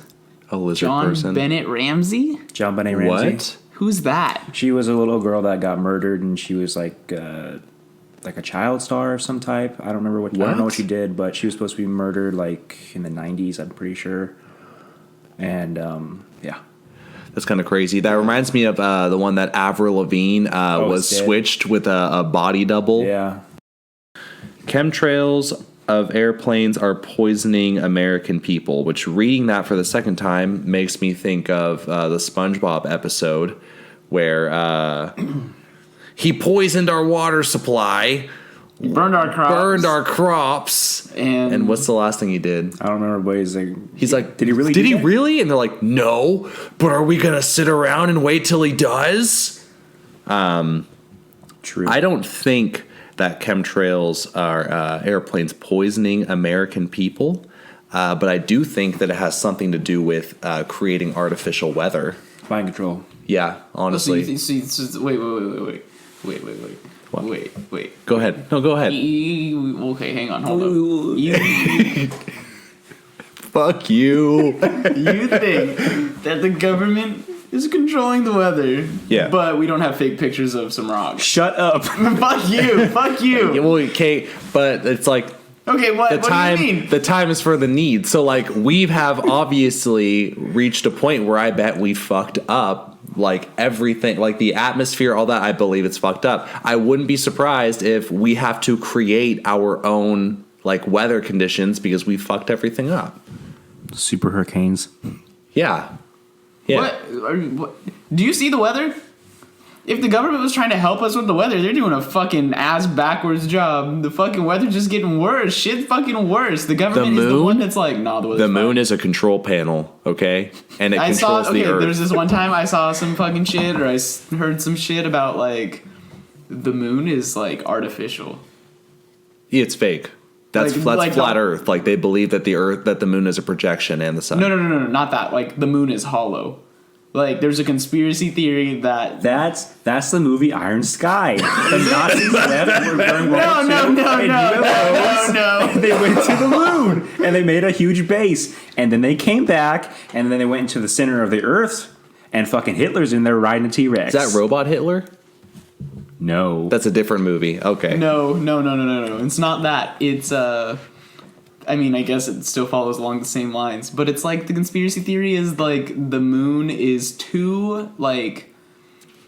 Speaker 1: A lizard
Speaker 2: John
Speaker 1: person.
Speaker 2: Bennett Ramsey.
Speaker 3: John Benet Ramsey.
Speaker 1: What?
Speaker 2: Who's that?
Speaker 3: She was a little girl that got murdered, and she was like a child star of some type. I don't remember what. I don't know what she did, but she was supposed to be murdered like in the 90s. I'm pretty sure. And yeah,
Speaker 1: That's kind of crazy. That reminds me of the one that Avril Lavigne was
Speaker 3: dead.
Speaker 1: switched with a body double.
Speaker 3: yeah.
Speaker 1: Chemtrails of airplanes are poisoning American people, which reading that for the second time makes me think of the SpongeBob episode where he poisoned our water supply,
Speaker 2: Burned our crops.
Speaker 1: And what's the last thing he did?
Speaker 3: I don't remember, but
Speaker 1: He's like,
Speaker 3: did he really?
Speaker 1: Did
Speaker 3: do
Speaker 1: he
Speaker 3: that?
Speaker 1: really? And they're like, no. But are we gonna sit around and wait till he does?
Speaker 3: True.
Speaker 1: I don't think that chemtrails are airplanes poisoning American people, but I do think that it has something to do with creating artificial weather.
Speaker 3: Mind control.
Speaker 1: Yeah, honestly.
Speaker 2: Wait.
Speaker 1: What?
Speaker 2: Wait.
Speaker 1: Go ahead. No, go ahead.
Speaker 2: Okay, hang on, hold on. You
Speaker 1: Fuck you.
Speaker 2: think that the government is controlling the weather?
Speaker 1: Yeah.
Speaker 2: But we don't have fake pictures of some rocks.
Speaker 3: Shut up.
Speaker 2: Fuck you. Fuck
Speaker 1: Yeah,
Speaker 2: you.
Speaker 1: well, okay, but it's like
Speaker 2: Okay, what?
Speaker 1: the
Speaker 2: What
Speaker 1: time.
Speaker 2: do you mean?
Speaker 1: The time is for the need. So like we have obviously reached a point where I bet we fucked up. Like everything, like the atmosphere, all that. I believe it's fucked up. I wouldn't be surprised if we have to create our own like weather conditions because we fucked everything up.
Speaker 3: Super hurricanes.
Speaker 1: Yeah. Yeah.
Speaker 2: What? Do you see the weather? If the government was trying to help us with the weather, they're doing a fucking ass backwards job. The fucking weather's just getting worse. Shit's fucking worse. The government is the
Speaker 1: moon?
Speaker 2: one that's like, nah, the weather's
Speaker 1: The
Speaker 2: fine.
Speaker 1: moon is a control panel, okay? And it
Speaker 2: I saw,
Speaker 1: controls the
Speaker 2: okay,
Speaker 1: earth.
Speaker 2: there's this one time I saw some fucking shit, or heard some shit about, like, the moon is, like, artificial.
Speaker 1: It's fake. That's
Speaker 2: Like
Speaker 1: flat
Speaker 2: the-
Speaker 1: earth. Like they believe that the moon is a projection and the sun.
Speaker 2: No, not that. Like, the moon is hollow. Like, there's a conspiracy theory that...
Speaker 3: That's the movie Iron Sky. The Nazis left during World War II.
Speaker 2: No.
Speaker 3: They went to the moon and they made a huge base, and then they came back and then they went into the center of the earth, and fucking Hitler's in there riding a T-Rex.
Speaker 1: Is that Robot Hitler?
Speaker 3: No.
Speaker 1: That's a different movie. Okay.
Speaker 2: No. It's not that. It's, I mean, I guess it still follows along the same lines, but it's like the conspiracy theory is like the moon is too, like,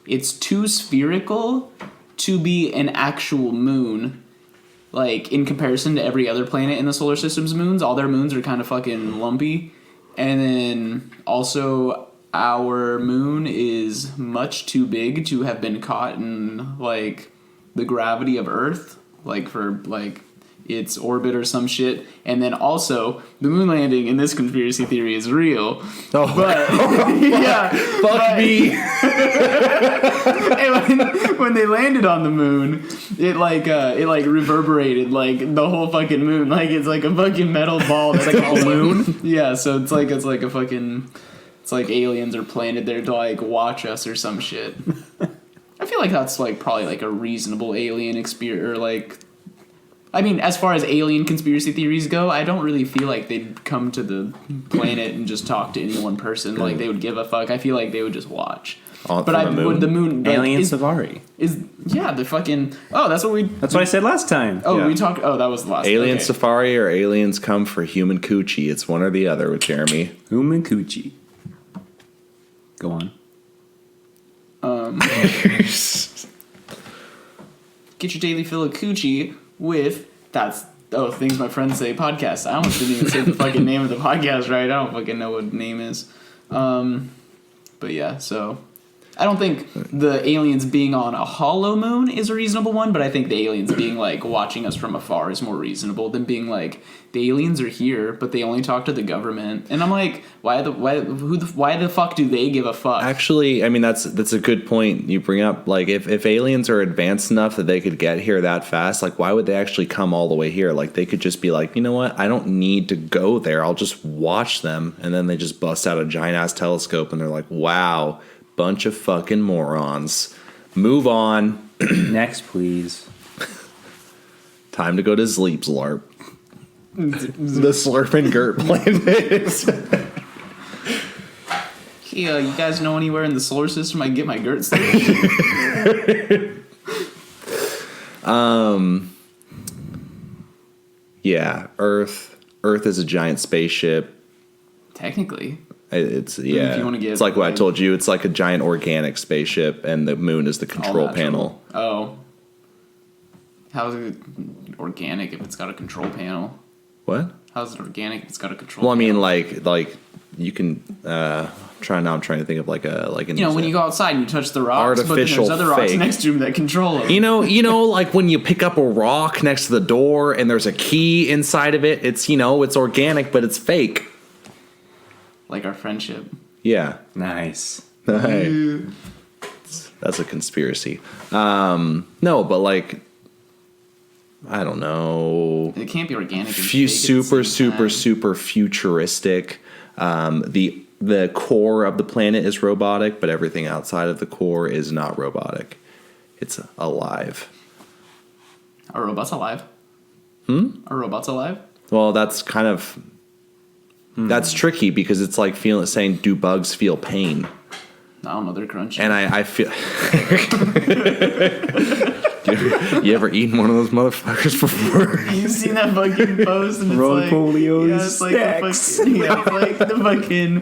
Speaker 2: it's too spherical to be an actual moon. Like, in comparison to every other planet in the solar system's moons, all their moons are kind of fucking lumpy. And then also, our moon is much too big to have been caught in, like, the gravity of Earth, like, for, like, its orbit or some shit. And then also, the moon landing in this conspiracy theory is real.
Speaker 1: Oh,
Speaker 2: But, yeah.
Speaker 1: fuck me.
Speaker 2: And when they landed on the moon, it reverberated like the whole fucking moon. Like it's like a fucking metal ball. That's like a balloon. Yeah, so it's like a fucking. It's like aliens are planted there to like watch us or some shit. I feel like that's like probably like a reasonable alien experience or like. I mean, as far as alien conspiracy theories go, I don't really feel like they'd come to the planet and just talk to any one person. Like they would give a fuck. I feel like they would just watch.
Speaker 1: On
Speaker 2: But
Speaker 1: from the moon.
Speaker 2: would the moon like,
Speaker 3: Alien Safari.
Speaker 2: the fucking that's what we
Speaker 3: That's what I said last time.
Speaker 2: we talked that was the last
Speaker 1: Alien
Speaker 2: okay.
Speaker 1: Safari or aliens come for human coochie. It's one or the other with Jeremy.
Speaker 3: Human Coochie. Go on.
Speaker 2: Get your daily fill of coochie with things my friends say podcast. I almost didn't even say the fucking name of the podcast right. I don't fucking know what the name is. But yeah, so I don't think the aliens being on a hollow moon is a reasonable one, but I think the aliens being like watching us from afar is more reasonable than being like the aliens are here, but they only talk to the government. And I'm like, why the fuck do they give a fuck?
Speaker 1: Actually, I mean that's a good point you bring up. Like if aliens are advanced enough that they could get here that fast, like why would they actually come all the way here? Like they could just be like, you know what? I don't need to go there. I'll just watch them, and then they just bust out a giant ass telescope and they're like, wow, bunch of fucking morons. Move on.
Speaker 3: Next, please.
Speaker 1: Time to go to sleep, Slurp. The Slurp and Gert planet.
Speaker 2: Hey, you guys know anywhere in the solar system I can get my GERT station?
Speaker 1: Yeah, Earth. Earth is a giant spaceship.
Speaker 2: Technically.
Speaker 1: It's
Speaker 2: if you wanna get,
Speaker 1: it's like what I
Speaker 2: like-
Speaker 1: told you. It's like a giant organic spaceship, and the moon is the
Speaker 2: all
Speaker 1: control
Speaker 2: natural.
Speaker 1: panel.
Speaker 2: Oh. How's it organic if it's got a control panel?
Speaker 1: What?
Speaker 2: How's it organic if it's got a control
Speaker 1: Well, I mean,
Speaker 2: panel?
Speaker 1: like you can I'm trying to think of like an
Speaker 2: You know, when you go outside and you touch the rocks,
Speaker 1: Artificial
Speaker 2: but then there's other rocks
Speaker 1: fake.
Speaker 2: next to them that control them.
Speaker 1: you know, like when you pick up a rock next to the door and there's a key inside of it. It's it's organic, but it's fake.
Speaker 2: Like our friendship.
Speaker 1: Yeah,
Speaker 3: Nice.
Speaker 1: that's a conspiracy. No, but like I don't know.
Speaker 2: It can't be organic. And
Speaker 1: Few
Speaker 2: fake at the same time.
Speaker 1: super futuristic. The core of the planet is robotic, but everything outside of the core is not robotic. It's alive.
Speaker 2: Are robots alive? Are robots alive?
Speaker 1: Well, that's kind of that's tricky because it's like saying, do bugs feel pain?
Speaker 2: I don't know. They're crunchy.
Speaker 1: And I feel. You ever eaten one of those motherfuckers before?
Speaker 2: You've seen that fucking post and it's
Speaker 3: Roly-polios
Speaker 2: yeah, it's like the fucking, yeah, it's like the fucking,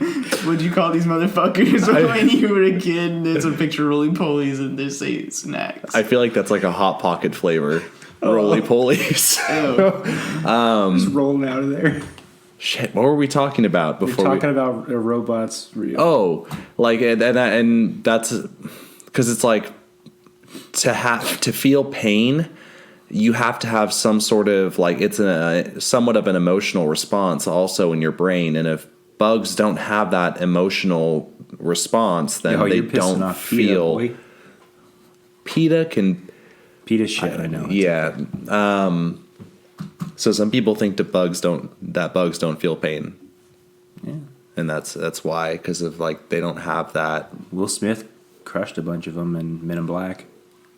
Speaker 2: what'd you call these motherfuckers when you were a kid? And it's a picture of roly-polies and they say snacks.
Speaker 1: I feel like that's like a Hot Pocket flavor. Roly polies.
Speaker 2: Ew.
Speaker 3: Just rolling out of there.
Speaker 1: Shit, what were we talking about
Speaker 3: We're
Speaker 1: before?
Speaker 3: talking about robots. Real.
Speaker 1: Oh, like and that's because it's like to feel pain, you have to have some sort of like it's somewhat of an emotional response also in your brain, and if bugs don't have that emotional response, then
Speaker 3: Yo,
Speaker 1: they
Speaker 3: you're pissing
Speaker 1: don't
Speaker 3: off PETA,
Speaker 1: feel.
Speaker 3: boy.
Speaker 1: PETA can,
Speaker 3: PETA shit. I know.
Speaker 1: yeah. So some people think that bugs don't feel pain,
Speaker 3: Yeah.
Speaker 1: and that's why, because of like they don't have that.
Speaker 3: Will Smith crushed a bunch of them in Men in Black.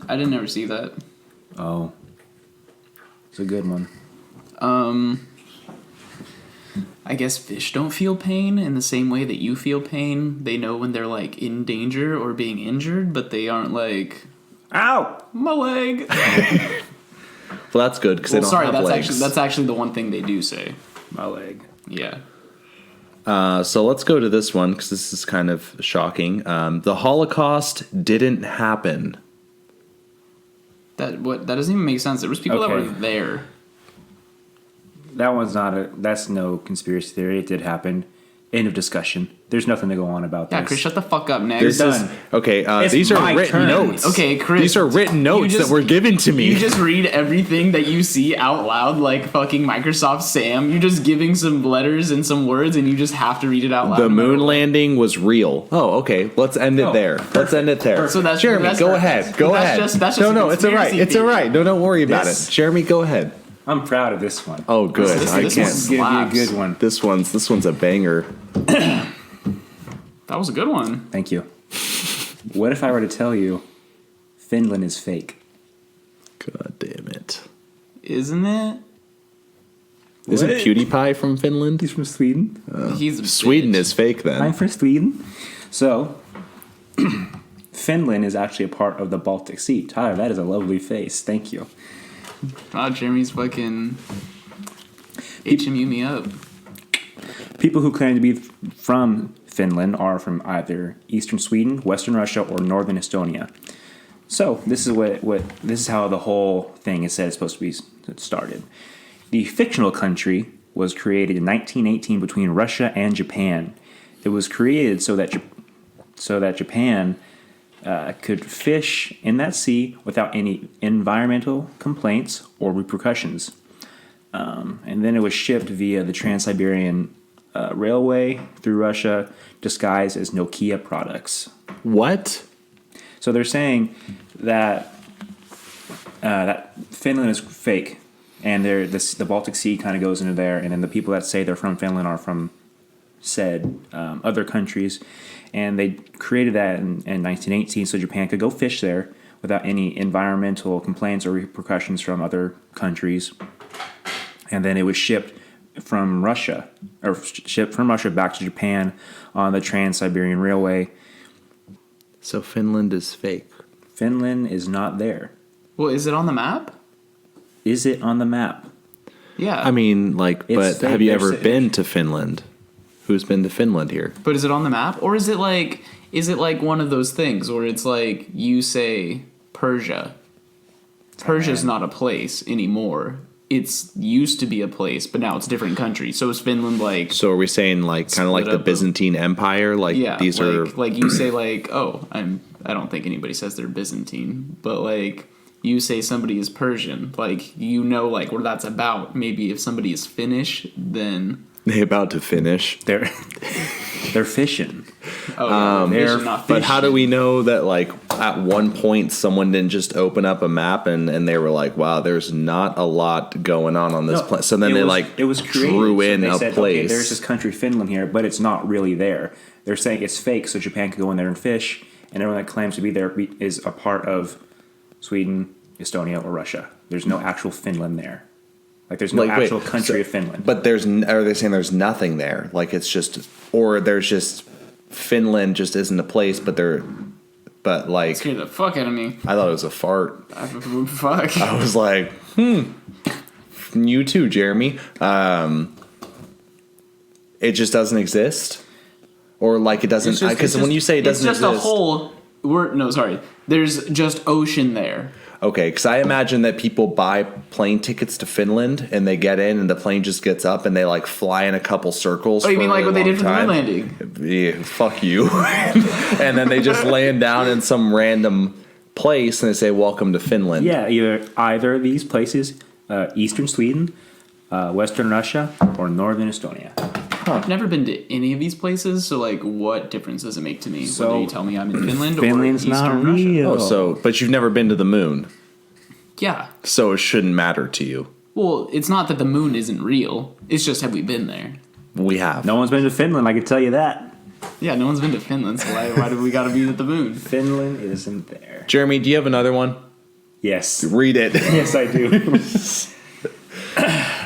Speaker 2: I didn't ever see that.
Speaker 3: Oh, it's a good one.
Speaker 2: I guess fish don't feel pain in the same way that you feel pain. They know when they're like in danger or being injured, but they aren't like,
Speaker 3: Ow!
Speaker 2: my leg.
Speaker 1: Well, that's good because they
Speaker 2: Well,
Speaker 1: don't
Speaker 2: sorry,
Speaker 1: have legs.
Speaker 2: that's actually the one thing they do say.
Speaker 3: My leg.
Speaker 2: Yeah.
Speaker 1: So let's go to this one because this is kind of shocking. The Holocaust didn't happen.
Speaker 2: That doesn't even make sense. There was people that
Speaker 3: Okay.
Speaker 2: were there.
Speaker 3: That one's that's no conspiracy theory. It did happen. End of discussion. There's nothing to go on about
Speaker 2: Yeah,
Speaker 3: this.
Speaker 2: Chris, shut the fuck up next.
Speaker 1: This is
Speaker 3: done.
Speaker 1: okay.
Speaker 3: It's
Speaker 1: These are
Speaker 3: my
Speaker 1: written
Speaker 3: turn.
Speaker 1: notes.
Speaker 2: Okay, Chris.
Speaker 1: These are written
Speaker 2: you
Speaker 1: notes
Speaker 2: just-
Speaker 1: that were given to me.
Speaker 2: You just read everything that you see out loud like fucking Microsoft Sam. You're just giving some letters and some words and you just have to read it out loud.
Speaker 1: The
Speaker 2: no matter
Speaker 1: moon
Speaker 2: what.
Speaker 1: landing was real. Oh, okay. Let's end it
Speaker 3: Oh,
Speaker 1: there. Let's end it there.
Speaker 2: So that's-
Speaker 1: Jeremy.
Speaker 2: that's
Speaker 1: Go
Speaker 2: not-
Speaker 1: ahead. Go
Speaker 2: that's
Speaker 1: ahead.
Speaker 2: just- that's
Speaker 1: no,
Speaker 2: just a
Speaker 1: no. It's all right.
Speaker 2: conspiracy
Speaker 1: It's all
Speaker 2: theory.
Speaker 1: right. No, don't worry about
Speaker 3: This-
Speaker 1: it. Jeremy, go ahead.
Speaker 3: I'm proud of this one.
Speaker 1: Oh, good.
Speaker 2: This
Speaker 1: I
Speaker 2: one's
Speaker 1: can't.
Speaker 3: This is gonna be a
Speaker 2: slaps.
Speaker 3: good one.
Speaker 1: This one's a banger.
Speaker 2: That was a good one.
Speaker 3: Thank you. What if I were to tell you Finland is fake?
Speaker 1: God damn it.
Speaker 2: Isn't it?
Speaker 1: Isn't
Speaker 3: What?
Speaker 1: PewDiePie from Finland?
Speaker 3: He's from Sweden.
Speaker 2: He's a
Speaker 1: Sweden
Speaker 2: bitch.
Speaker 1: is fake then.
Speaker 3: I'm from Sweden. So, Finland is actually a part of the Baltic Sea. Tyler, that is a lovely face. Thank you.
Speaker 2: Wow, Jeremy's fucking HMU me up.
Speaker 3: People who claim to be from Finland are from either eastern Sweden, western Russia, or northern Estonia. So this is this is how the whole thing is said it's supposed to be started. The fictional country was created in 1918 between Russia and Japan. It was created so that Japan could fish in that sea without any environmental complaints or repercussions. And then it was shipped via the Trans-Siberian Railway through Russia, disguised as Nokia products.
Speaker 1: What?
Speaker 3: So they're saying that that Finland is fake, and the Baltic Sea kind of goes into there, and then the people that say they're from Finland are from said other countries, and they created that in 1918 so Japan could go fish there without any environmental complaints or repercussions from other countries. And then it was shipped from Russia back to Japan on the Trans-Siberian Railway.
Speaker 1: So Finland is fake.
Speaker 3: Finland is not there.
Speaker 2: Well, is it on the map?
Speaker 3: Is it on the map?
Speaker 2: Yeah.
Speaker 1: I mean, like,
Speaker 3: It's
Speaker 1: but
Speaker 3: fake.
Speaker 1: have you
Speaker 3: They're
Speaker 1: ever
Speaker 3: sick.
Speaker 1: been to Finland? Who's been to Finland here?
Speaker 2: but is it on the map, or is it like one of those things where it's like you say Persia? Persia's not a place anymore. It's used to be a place, but now it's a different country. So is Finland like?
Speaker 1: So are we saying like kind of like
Speaker 2: Split
Speaker 1: the
Speaker 2: up
Speaker 1: Byzantine Empire? Like
Speaker 2: Yeah,
Speaker 1: these are
Speaker 2: like you say like, oh, I don't think anybody says they're Byzantine, but like you say somebody is Persian, like you know like what that's about. Maybe if somebody is Finnish, then
Speaker 1: they about to finish.
Speaker 3: They're fishing.
Speaker 2: oh, yeah, they're
Speaker 3: they're-
Speaker 2: fishing, not
Speaker 1: But how do
Speaker 2: fishing.
Speaker 1: we know that like at one point someone didn't just open up a map and they were like, wow, there's not a lot going on this
Speaker 3: No,
Speaker 1: place. So then
Speaker 3: it
Speaker 1: they
Speaker 3: was-
Speaker 1: like
Speaker 3: it was created,
Speaker 1: drew
Speaker 3: so
Speaker 1: in
Speaker 3: they
Speaker 1: a
Speaker 3: said,
Speaker 1: place.
Speaker 3: Okay, there's this country Finland here, but it's not really there. They're saying it's fake, so Japan could go in there and fish, and everyone that claims to be there is a part of Sweden, Estonia, or Russia. There's no actual Finland there. Like there's no
Speaker 1: Like, wait,
Speaker 3: actual country of Finland.
Speaker 1: But are they saying there's nothing there? Like it's just, or there's just Finland just isn't a place, but like
Speaker 2: Scare the fuck out of me.
Speaker 1: I thought it was a fart.
Speaker 2: Fuck.
Speaker 1: I was like, you too, Jeremy. It just doesn't exist, or like it doesn't. Because when you say it doesn't
Speaker 2: it's just
Speaker 1: exist,
Speaker 2: a whole. There's just ocean there.
Speaker 1: okay, because I imagine that people buy plane tickets to Finland and they get in and the plane just gets up and they like fly in a couple circles.
Speaker 2: Oh, you
Speaker 1: for
Speaker 2: mean
Speaker 1: a
Speaker 2: like what they
Speaker 1: really
Speaker 2: did for the
Speaker 1: long
Speaker 2: moon
Speaker 1: time.
Speaker 2: landing?
Speaker 1: Yeah, fuck you. And then they just land down in some random place and they say, "Welcome to Finland."
Speaker 3: Yeah, either of these places, eastern Sweden, western Russia, or northern Estonia.
Speaker 2: I've never been to any of these places, so like, what difference does it make to me
Speaker 3: So,
Speaker 2: whether you tell me I'm in Finland
Speaker 3: Finland's
Speaker 2: or Eastern
Speaker 3: not
Speaker 2: Russia?
Speaker 3: real.
Speaker 1: Oh, so but you've never been to the moon,
Speaker 2: Yeah.
Speaker 1: so it shouldn't matter to you.
Speaker 2: Well, it's not that the moon isn't real. It's just have we been there?
Speaker 1: We have.
Speaker 3: No one's been to Finland, I can tell you that.
Speaker 2: Yeah, no one's been to Finland, so why do we got to be at the moon?
Speaker 3: Finland isn't there.
Speaker 1: Jeremy, do you have another one?
Speaker 3: Yes.
Speaker 1: Read it.
Speaker 3: Yes, I do.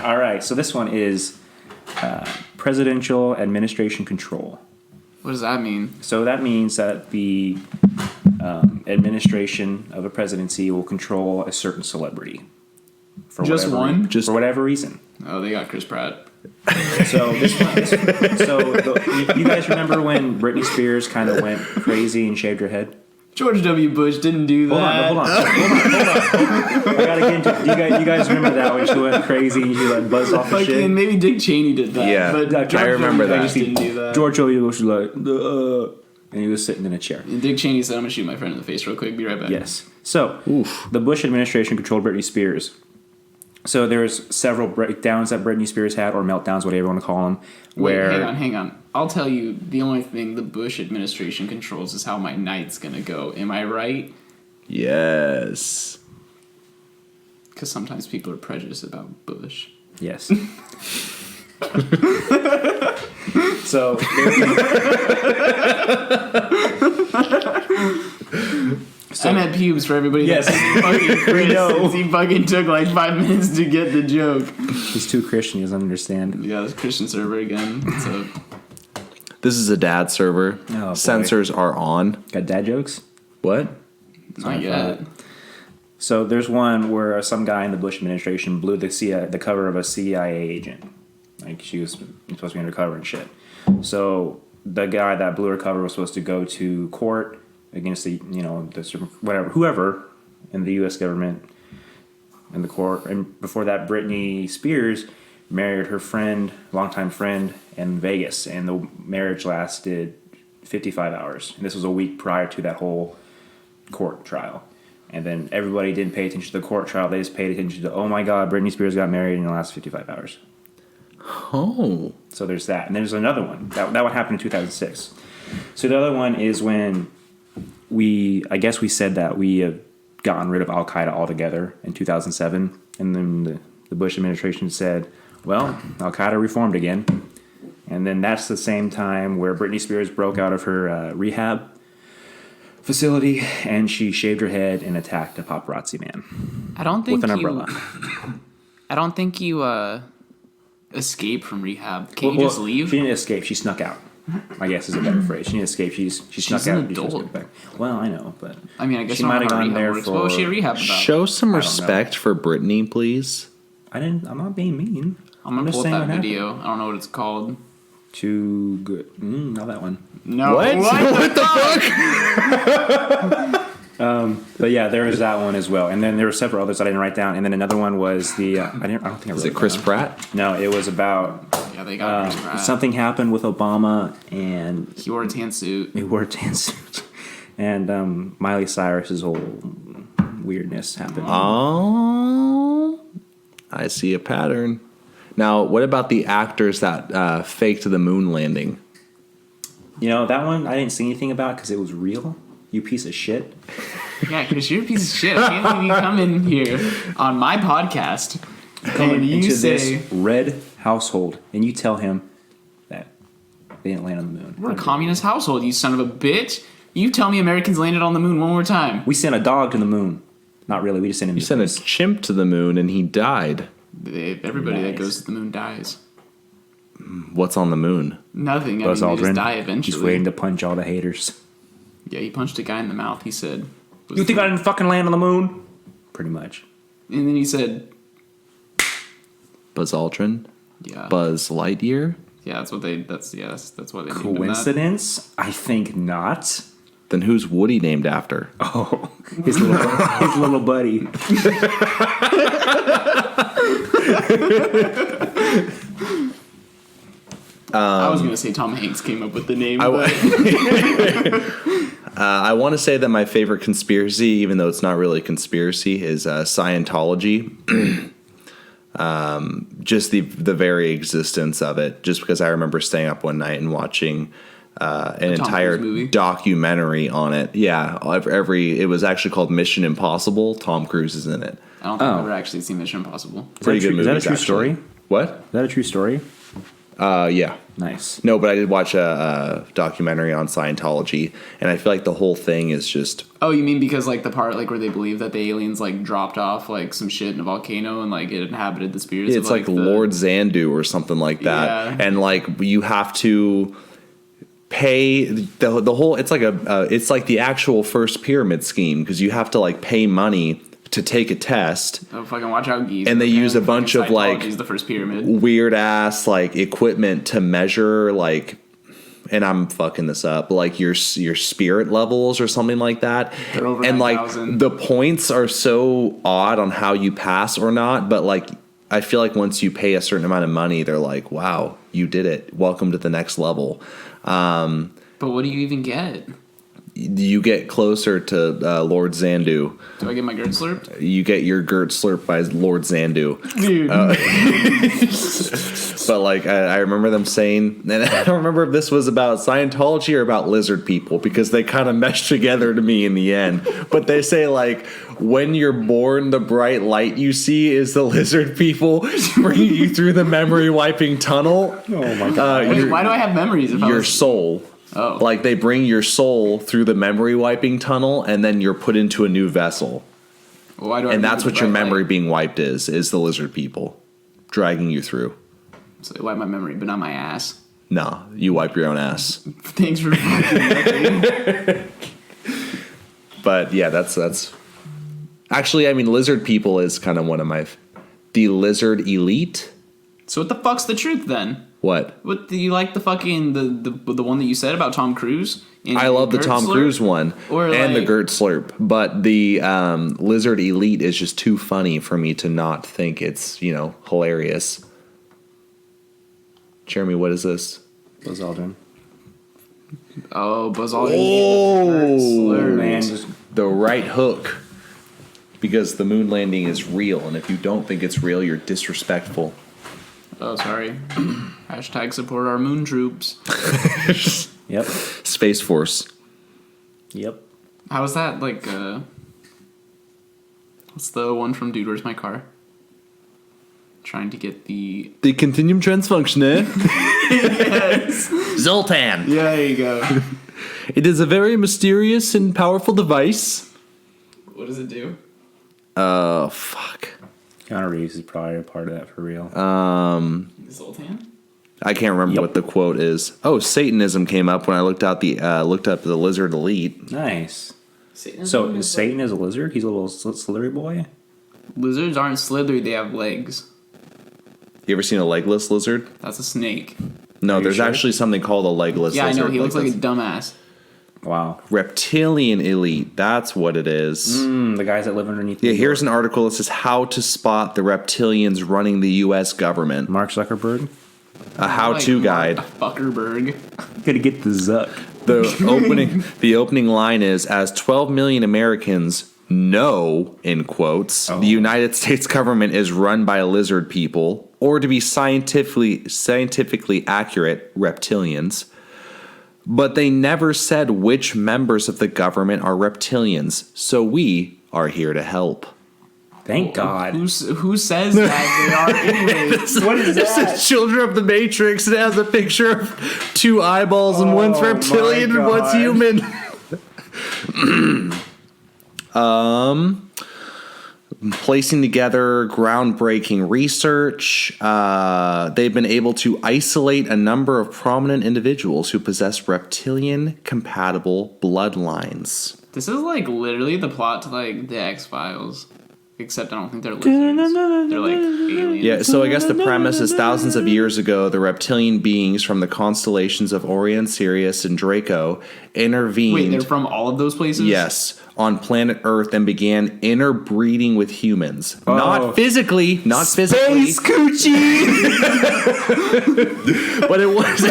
Speaker 3: All right, so this one is presidential administration control.
Speaker 2: What does that mean?
Speaker 3: So that means that the administration of a presidency will control a certain celebrity. For
Speaker 2: Just
Speaker 3: whatever
Speaker 2: one?
Speaker 3: for whatever reason.
Speaker 2: Oh, they got Chris Pratt.
Speaker 3: So you guys remember when Britney Spears kind of went crazy and shaved her head?
Speaker 2: George W. Bush didn't do that.
Speaker 3: Hold on. I gotta get into. You guys remember that when she went crazy and she like buzzed off the shit?
Speaker 2: Fucking maybe Dick Cheney did that.
Speaker 1: Yeah,
Speaker 2: but
Speaker 1: I
Speaker 2: George
Speaker 1: remember
Speaker 2: W.
Speaker 1: that.
Speaker 2: Bush didn't do that.
Speaker 3: George W. Bush was like, and he was sitting in a chair.
Speaker 2: And Dick Cheney said, "I'm gonna shoot my friend in the face real quick. Be right back."
Speaker 3: Yes. So the Bush administration controlled Britney Spears. So there's several breakdowns that Britney Spears had, or meltdowns, whatever you want to call them. Where
Speaker 2: Wait, hang on. I'll tell you, the only thing the Bush administration controls is how my night's gonna go. Am I right?
Speaker 1: Yes.
Speaker 2: Because sometimes people are prejudiced about Bush.
Speaker 3: Yes. So
Speaker 2: I meant pubes for everybody.
Speaker 3: Yes.
Speaker 2: That fucking Chris,
Speaker 3: know.
Speaker 2: since he fucking took like 5 minutes to get the joke.
Speaker 3: he's too Christian, he doesn't understand.
Speaker 2: Yeah, this Christian server again. So
Speaker 1: This is a dad server.
Speaker 3: Oh, boy.
Speaker 1: Sensors are on.
Speaker 3: Got dad jokes?
Speaker 1: What?
Speaker 2: not yet.
Speaker 3: So there's one where some guy in the Bush administration blew the cover of a CIA agent. Like she was supposed to be undercover and shit. So the guy that blew her cover was supposed to go to court against whoever in the U.S. government in the court. And before that, Britney Spears married her longtime friend in Vegas, and the marriage lasted 55 hours. And this was a week prior to that whole court trial. And then everybody didn't pay attention to the court trial. They just paid attention to, oh my God, Britney Spears got married in the last 55 hours.
Speaker 1: Oh.
Speaker 3: So there's that. And there's another one. That one happened in 2006. So the other one is when I guess we said that we have gotten rid of Al-Qaeda altogether in 2007. And then the Bush administration said, well, Al-Qaeda reformed again. And then that's the same time where Britney Spears broke out of her rehab facility, and she shaved her head and attacked a paparazzi man
Speaker 2: I don't think
Speaker 3: with an
Speaker 2: you.
Speaker 3: umbrella.
Speaker 2: I don't think you escape from rehab. Can't you just leave?
Speaker 3: She didn't escape. She snuck out. I guess is a better phrase. She didn't escape. She snuck
Speaker 2: an
Speaker 3: out. and she just
Speaker 2: adult.
Speaker 3: went back. Well, I know, but
Speaker 2: I mean, I guess
Speaker 3: she
Speaker 2: I don't
Speaker 3: might have
Speaker 2: know how
Speaker 3: gone
Speaker 2: rehab
Speaker 3: there
Speaker 2: works.
Speaker 3: for.
Speaker 2: What was she at rehab about?
Speaker 1: Show some
Speaker 3: I don't
Speaker 1: respect for Brittany, please.
Speaker 3: I'm not being mean.
Speaker 2: I'm gonna
Speaker 3: just
Speaker 2: pull up
Speaker 3: saying
Speaker 2: that
Speaker 3: what happened.
Speaker 2: video. I don't know what it's called.
Speaker 3: Too good. Not that one.
Speaker 2: No.
Speaker 1: What the fuck?
Speaker 3: But yeah, there was that one as well, and then there were several others that I didn't write down, and then another one was the I don't think I wrote
Speaker 1: Is it Chris
Speaker 3: down.
Speaker 1: Pratt?
Speaker 3: No, it was about
Speaker 2: Yeah, they got Chris Pratt.
Speaker 3: something happened with Obama, and
Speaker 2: He wore a tan suit.
Speaker 3: he wore a tan suit, and Miley Cyrus's whole weirdness happened.
Speaker 1: Oh, I see a pattern. Now, what about the actors that faked the moon landing?
Speaker 3: You know, that one I didn't see anything about because it was real. You piece of shit.
Speaker 2: Yeah, Chris, you're a piece of shit. I can't believe you come in here on my podcast and you
Speaker 3: Into
Speaker 2: say
Speaker 3: this red household, and you tell him that they didn't land on the moon.
Speaker 2: we're a communist household. You son of a bitch. You tell me Americans landed on the moon one more time.
Speaker 3: We sent a dog to the moon. Not really. We just sent him.
Speaker 1: You sent a chimp to the moon and he died.
Speaker 2: Everybody that
Speaker 3: Nice.
Speaker 2: goes to the moon dies.
Speaker 1: What's on the moon?
Speaker 2: Nothing.
Speaker 3: Buzz
Speaker 2: I mean, they
Speaker 3: Aldrin.
Speaker 2: just die eventually.
Speaker 3: He's waiting to punch all the haters.
Speaker 2: Yeah, he punched a guy in the mouth. He said,
Speaker 3: You think I didn't fucking land on the moon? Pretty much.
Speaker 2: And then he said,
Speaker 1: Buzz Aldrin?
Speaker 2: yeah,
Speaker 1: Buzz Lightyear?
Speaker 2: yeah, that's what they. That's why they named him that.
Speaker 3: Coincidence? I think not.
Speaker 1: Then who's Woody named after?
Speaker 3: Oh, his little buddy.
Speaker 2: I was gonna say Tom Hanks came up with the name.
Speaker 1: I,
Speaker 2: but
Speaker 1: I want to say that my favorite conspiracy, even though it's not really a conspiracy, is Scientology. Just the very existence of it. Just because I remember staying up one night and watching an
Speaker 2: Tom
Speaker 1: entire
Speaker 2: Cruise movie?
Speaker 1: documentary on it. Yeah, it was actually called Mission Impossible. Tom Cruise is in it.
Speaker 2: I don't think I've ever actually seen Mission Impossible.
Speaker 1: Pretty good
Speaker 3: Is that a
Speaker 1: movies,
Speaker 3: true
Speaker 1: actually.
Speaker 3: story?
Speaker 1: What?
Speaker 3: Is that a true story?
Speaker 1: Yeah.
Speaker 3: Nice.
Speaker 1: No, but I did watch a documentary on Scientology, and I feel like the whole thing is just
Speaker 2: Oh, you mean because like the part like where they believe that the aliens like dropped off like some shit in a volcano and like it inhabited the spirits?
Speaker 1: it's
Speaker 2: of,
Speaker 1: like
Speaker 2: the,
Speaker 1: Lord Xandu or something like that,
Speaker 2: Yeah.
Speaker 1: and like you have to pay the whole. It's like it's like the actual first pyramid scheme because you have to like pay money to take a test.
Speaker 2: Oh, fucking watch out, geese.
Speaker 1: And they use a bunch of, like,
Speaker 2: Scientology is the first pyramid.
Speaker 1: Weird ass like equipment to measure like, and I'm fucking this up, like your spirit levels or something like that.
Speaker 2: They're over
Speaker 1: and like
Speaker 2: 9,000.
Speaker 1: the points are so odd on how you pass or not, but like I feel like once you pay a certain amount of money, they're like, wow, you did it. Welcome to the next level.
Speaker 2: But what do you even get?
Speaker 1: You get closer to Lord Xandu.
Speaker 2: Do I get my Gert slurped?
Speaker 1: You get your Gert slurped by Lord Xandu.
Speaker 2: Dude.
Speaker 1: But like I remember them saying, and I don't remember if this was about Scientology or about lizard people because they kind of meshed together to me in the end. But they say like when you're born, the bright light you see is the lizard people bringing you through the memory wiping tunnel.
Speaker 3: Oh my god.
Speaker 2: Wait, why do I have memories if I
Speaker 1: Your
Speaker 2: was...
Speaker 1: soul.
Speaker 2: Oh.
Speaker 1: Like they bring your soul through the memory wiping tunnel, and then you're put into a new vessel.
Speaker 2: Why do I
Speaker 1: And
Speaker 2: remember
Speaker 1: that's
Speaker 2: the
Speaker 1: what your
Speaker 2: bright
Speaker 1: memory
Speaker 2: light?
Speaker 1: being wiped is the lizard people dragging you through.
Speaker 2: So they wipe my memory, but not my ass.
Speaker 1: No, you wipe your own ass.
Speaker 2: Thanks for fucking nothing.
Speaker 1: But yeah, that's actually, I mean, lizard people is kind of one of the lizard elite.
Speaker 2: So what the fuck's the truth then?
Speaker 1: What?
Speaker 2: What do you like the fucking the one that you said about Tom Cruise? In
Speaker 1: I love the
Speaker 2: Gert
Speaker 1: Tom
Speaker 2: Slurp?
Speaker 1: Cruise one
Speaker 2: Or
Speaker 1: and the
Speaker 2: like-
Speaker 1: Gert Slurp, but the lizard elite is just too funny for me to not think it's hilarious. Jeremy, what is this?
Speaker 3: Buzz Aldrin.
Speaker 2: Oh, Buzz Aldrin.
Speaker 1: Oh,
Speaker 2: Slurp.
Speaker 3: Man, just
Speaker 1: the right hook. Because the moon landing is real, and if you don't think it's real, you're disrespectful.
Speaker 2: Oh, sorry. Hashtag support our moon troops.
Speaker 3: Yep.
Speaker 1: Space Force.
Speaker 3: Yep.
Speaker 2: How is that like? What's the one from Dude, Where's My Car? Trying to get the
Speaker 1: The continuum transfunction, eh?
Speaker 2: yes.
Speaker 1: Zoltan.
Speaker 2: Yeah, there you go.
Speaker 1: It is a very mysterious and powerful device.
Speaker 2: What does it do?
Speaker 1: Oh, fuck.
Speaker 3: Keanu Reeves is probably a part of that for real.
Speaker 2: Zoltan?
Speaker 1: I can't remember
Speaker 3: Yep.
Speaker 1: what the quote is. Oh, Satanism came up when I looked up the Lizard Elite.
Speaker 3: Nice.
Speaker 2: Satan
Speaker 3: So is Satan is a lizard? He's a little slithery boy?
Speaker 2: Lizards aren't slithery, they have legs.
Speaker 1: You ever seen a legless lizard?
Speaker 2: That's a snake.
Speaker 1: No,
Speaker 3: you
Speaker 1: there's
Speaker 3: sure?
Speaker 1: actually something called a legless
Speaker 2: Yeah, I
Speaker 1: lizard.
Speaker 2: know, he looks like a
Speaker 1: this.
Speaker 2: dumbass.
Speaker 3: Wow.
Speaker 1: Reptilian Elite. That's what it is.
Speaker 3: The guys that live underneath
Speaker 1: Yeah,
Speaker 3: the
Speaker 1: here's an article that says how to spot the reptilians running the U.S. government.
Speaker 3: Mark Zuckerberg.
Speaker 1: A how-to guide.
Speaker 2: Fuckerberg.
Speaker 3: Gotta get the Zuck.
Speaker 1: The opening line is, as 12 million Americans know, in quotes, the United States government is run by lizard people, or to be scientifically accurate, reptilians. But they never said which members of the government are reptilians, so we are here to help.
Speaker 3: Thank God.
Speaker 2: Who says that they are anyways?
Speaker 3: What is
Speaker 1: This is Children of the Matrix. It has a picture of two eyeballs and one's
Speaker 3: Oh
Speaker 1: reptilian
Speaker 3: my
Speaker 1: and one's
Speaker 3: God.
Speaker 1: human. Placing together groundbreaking research, they've been able to isolate a number of prominent individuals who possess reptilian-compatible bloodlines.
Speaker 2: This is like literally the plot to like the X-Files. Except I don't think they're lizards. They're like aliens.
Speaker 1: Yeah, so I guess the premise is thousands of years ago, the reptilian beings from the constellations of Orion, Sirius, and Draco intervened.
Speaker 2: Wait, they're from all of those places?
Speaker 1: Yes, on planet Earth and began interbreeding with humans.
Speaker 3: Oh.
Speaker 1: Not physically,
Speaker 3: Space coochie.
Speaker 1: but it was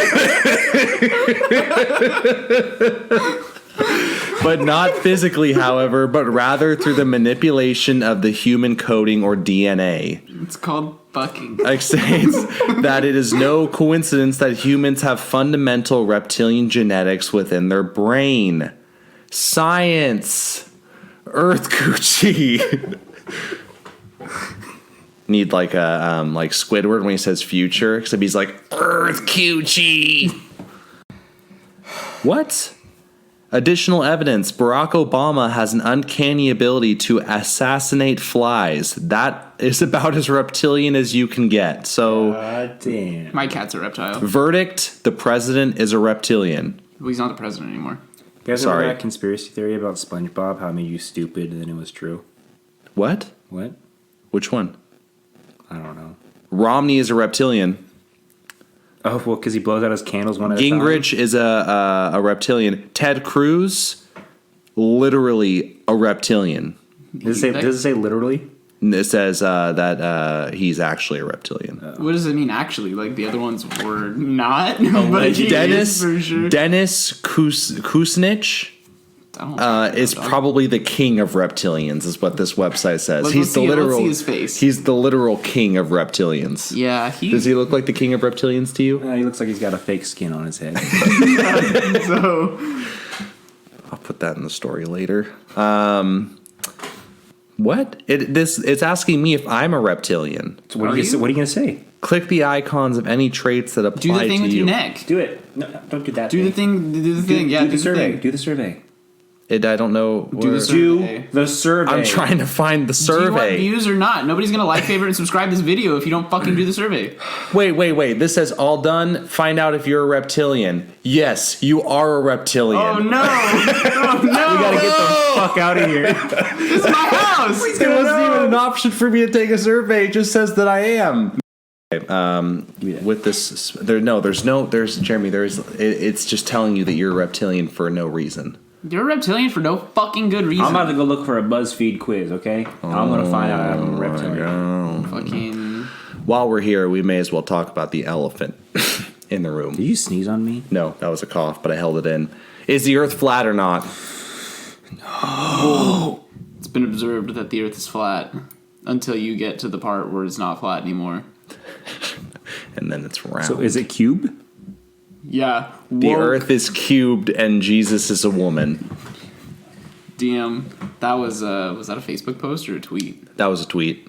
Speaker 1: but not physically, however, but rather through the manipulation of the human coding or DNA.
Speaker 2: It's called fucking.
Speaker 1: Like states that it is no coincidence that humans have fundamental reptilian genetics within their brain. Science. Earth coochie. Need like a like Squidward when he says future, except he's like Earth coochie. What? Additional evidence. Barack Obama has an uncanny ability to assassinate flies. That is about as reptilian as you can get. So,
Speaker 3: God damn.
Speaker 2: My cat's a reptile.
Speaker 1: verdict, the president is a reptilian.
Speaker 2: Well, he's not the president anymore.
Speaker 3: You guys
Speaker 1: Sorry.
Speaker 3: know that conspiracy theory about SpongeBob, how it made you stupid and then it was true?
Speaker 1: What?
Speaker 3: What?
Speaker 1: Which one?
Speaker 3: I don't know.
Speaker 1: Romney is a reptilian.
Speaker 3: Oh, well, because he blows out his candles one at a time.
Speaker 1: Gingrich is a reptilian. Ted Cruz, literally a reptilian.
Speaker 3: Does it say literally?
Speaker 1: It says that he's actually a reptilian.
Speaker 2: What does it mean actually? Like the other ones were not? But he
Speaker 1: Dennis
Speaker 2: is for sure.
Speaker 1: Kucinich
Speaker 2: I don't
Speaker 1: is
Speaker 2: know.
Speaker 1: probably the king of reptilians, is what this website says.
Speaker 2: Let's
Speaker 1: He's the
Speaker 2: see- let's
Speaker 1: literal.
Speaker 2: see his face.
Speaker 1: He's the literal king of reptilians.
Speaker 2: Yeah,
Speaker 1: Does he look like the king of reptilians to you?
Speaker 3: He looks like he's got a fake skin on his head.
Speaker 2: so
Speaker 1: I'll put that in the story later. What? It's asking me if I'm a reptilian.
Speaker 3: So what are
Speaker 2: Are
Speaker 3: you
Speaker 2: you?
Speaker 3: going to say?
Speaker 1: Click the icons of any traits that apply
Speaker 2: do the thing
Speaker 1: to
Speaker 2: with
Speaker 1: you.
Speaker 2: your neck.
Speaker 3: Do it. No, don't do that.
Speaker 2: Do the thing. Do the thing. Yeah,
Speaker 3: do the survey.
Speaker 2: thing.
Speaker 3: Do the survey.
Speaker 1: I don't know.
Speaker 2: Do the
Speaker 1: where-
Speaker 2: survey.
Speaker 3: Do the survey.
Speaker 1: I'm trying to find the
Speaker 2: Do you want
Speaker 1: survey.
Speaker 2: views or not? Nobody's gonna like, favorite, and subscribe this video if you don't fucking do the survey.
Speaker 1: Wait. This says all done. Find out if you're a reptilian. Yes, you are a reptilian.
Speaker 2: Oh no! Oh no!
Speaker 3: We gotta get the fuck out of here.
Speaker 2: This is my house.
Speaker 1: It wasn't even an option for me to take a survey. It just says that I am. With this, there's Jeremy. It's just telling you that you're a reptilian for no reason.
Speaker 2: You're a reptilian for no fucking good reason.
Speaker 3: I'm about to go look for a BuzzFeed quiz, okay? I'm going to find out I'm a reptilian.
Speaker 2: fucking.
Speaker 1: While we're here, we may as well talk about the elephant in the room.
Speaker 3: Did you sneeze on me?
Speaker 1: No, that was a cough, but I held it in. Is the Earth flat or not?
Speaker 2: It's been observed that the Earth is flat until you get to the part where it's not flat anymore.
Speaker 1: And then it's round.
Speaker 3: So is it cube?
Speaker 2: Yeah.
Speaker 1: The Earth is cubed and Jesus is a woman.
Speaker 2: DM. That was that a Facebook post or a tweet?
Speaker 1: That was a tweet.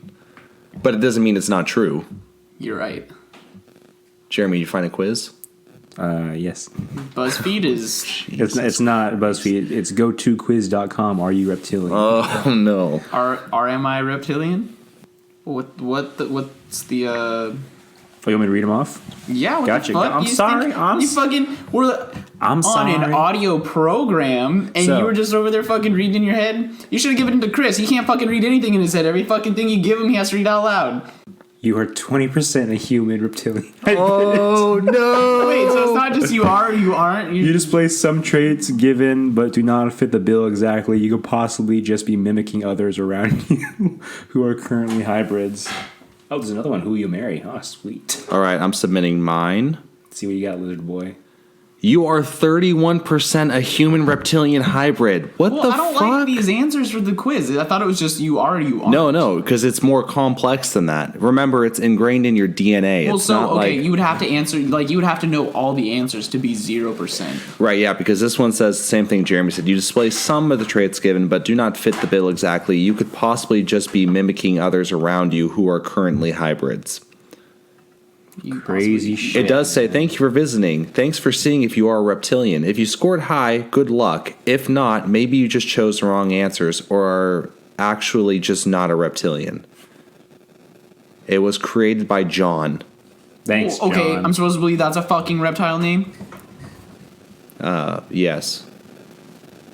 Speaker 1: But it doesn't mean it's not true.
Speaker 2: You're right.
Speaker 1: Jeremy, you find a quiz?
Speaker 3: Yes.
Speaker 2: BuzzFeed is.
Speaker 3: It's not BuzzFeed. It's go2quiz.com. Are you reptilian?
Speaker 1: Oh no.
Speaker 2: Am I reptilian? What's the
Speaker 3: Oh, you want me to read them off?
Speaker 2: Yeah, what
Speaker 3: Gotcha.
Speaker 2: the fuck?
Speaker 3: I'm
Speaker 2: You
Speaker 3: sorry.
Speaker 2: think
Speaker 3: I'm
Speaker 2: you
Speaker 3: s-
Speaker 2: fucking were
Speaker 3: I'm
Speaker 2: on
Speaker 3: sorry.
Speaker 2: an audio program, and
Speaker 3: So-
Speaker 2: you were just over there fucking reading in your head. You should have given it to Chris. He can't fucking read anything in his head. Every fucking thing you give him, he has to read out loud.
Speaker 3: You are 20% a human reptilian.
Speaker 1: Oh no.
Speaker 2: Wait, so it's not just you are or you aren't.
Speaker 3: You display some traits given but do not fit the bill exactly. You could possibly just be mimicking others around you who are currently hybrids. Oh, there's another one. Who you marry? Oh, sweet.
Speaker 1: All right, I'm submitting mine.
Speaker 3: See what you got, lizard boy.
Speaker 1: You are 31% a human reptilian hybrid. What
Speaker 2: Well,
Speaker 1: the
Speaker 2: I don't
Speaker 1: fuck?
Speaker 2: like these answers for the quiz. I thought it was just you are or you aren't.
Speaker 1: No, because it's more complex than that. Remember, it's ingrained in your DNA.
Speaker 2: Well,
Speaker 1: It's
Speaker 2: so
Speaker 1: not
Speaker 2: okay,
Speaker 1: like
Speaker 2: you would have to answer like you would have to know all the answers to be 0%.
Speaker 1: right, yeah. Because this one says the same thing Jeremy said. You display some of the traits given, but do not fit the bill exactly. You could possibly just be mimicking others around you who are currently hybrids.
Speaker 2: You
Speaker 3: Crazy shit.
Speaker 1: It does say, thank you for visiting. Thanks for seeing if you are a reptilian. If you scored high, good luck. If not, maybe you just chose the wrong answers or are actually just not a reptilian. It was created by John.
Speaker 3: Thanks,
Speaker 2: possibly- Okay,
Speaker 3: John.
Speaker 2: I'm supposed to believe that's a fucking reptile name.
Speaker 1: Yes.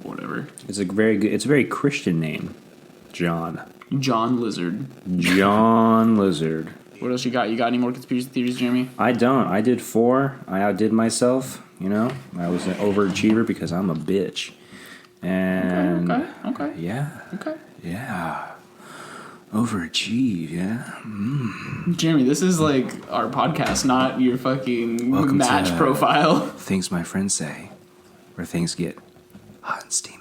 Speaker 2: Whatever.
Speaker 3: It's a very Christian name. John.
Speaker 2: John Lizard.
Speaker 3: John Lizard.
Speaker 2: What else you got? You got any more conspiracy theories, Jeremy?
Speaker 3: I don't. I did 4. I outdid myself. You know, I was an overachiever because I'm a bitch. And
Speaker 2: Okay.
Speaker 3: yeah,
Speaker 2: Okay.
Speaker 3: yeah, overachieve. Yeah.
Speaker 2: Jeremy, this is like our podcast, not your fucking
Speaker 3: Welcome
Speaker 2: match
Speaker 3: to-
Speaker 2: profile.
Speaker 3: Things my friends say, where things get hot and steamy.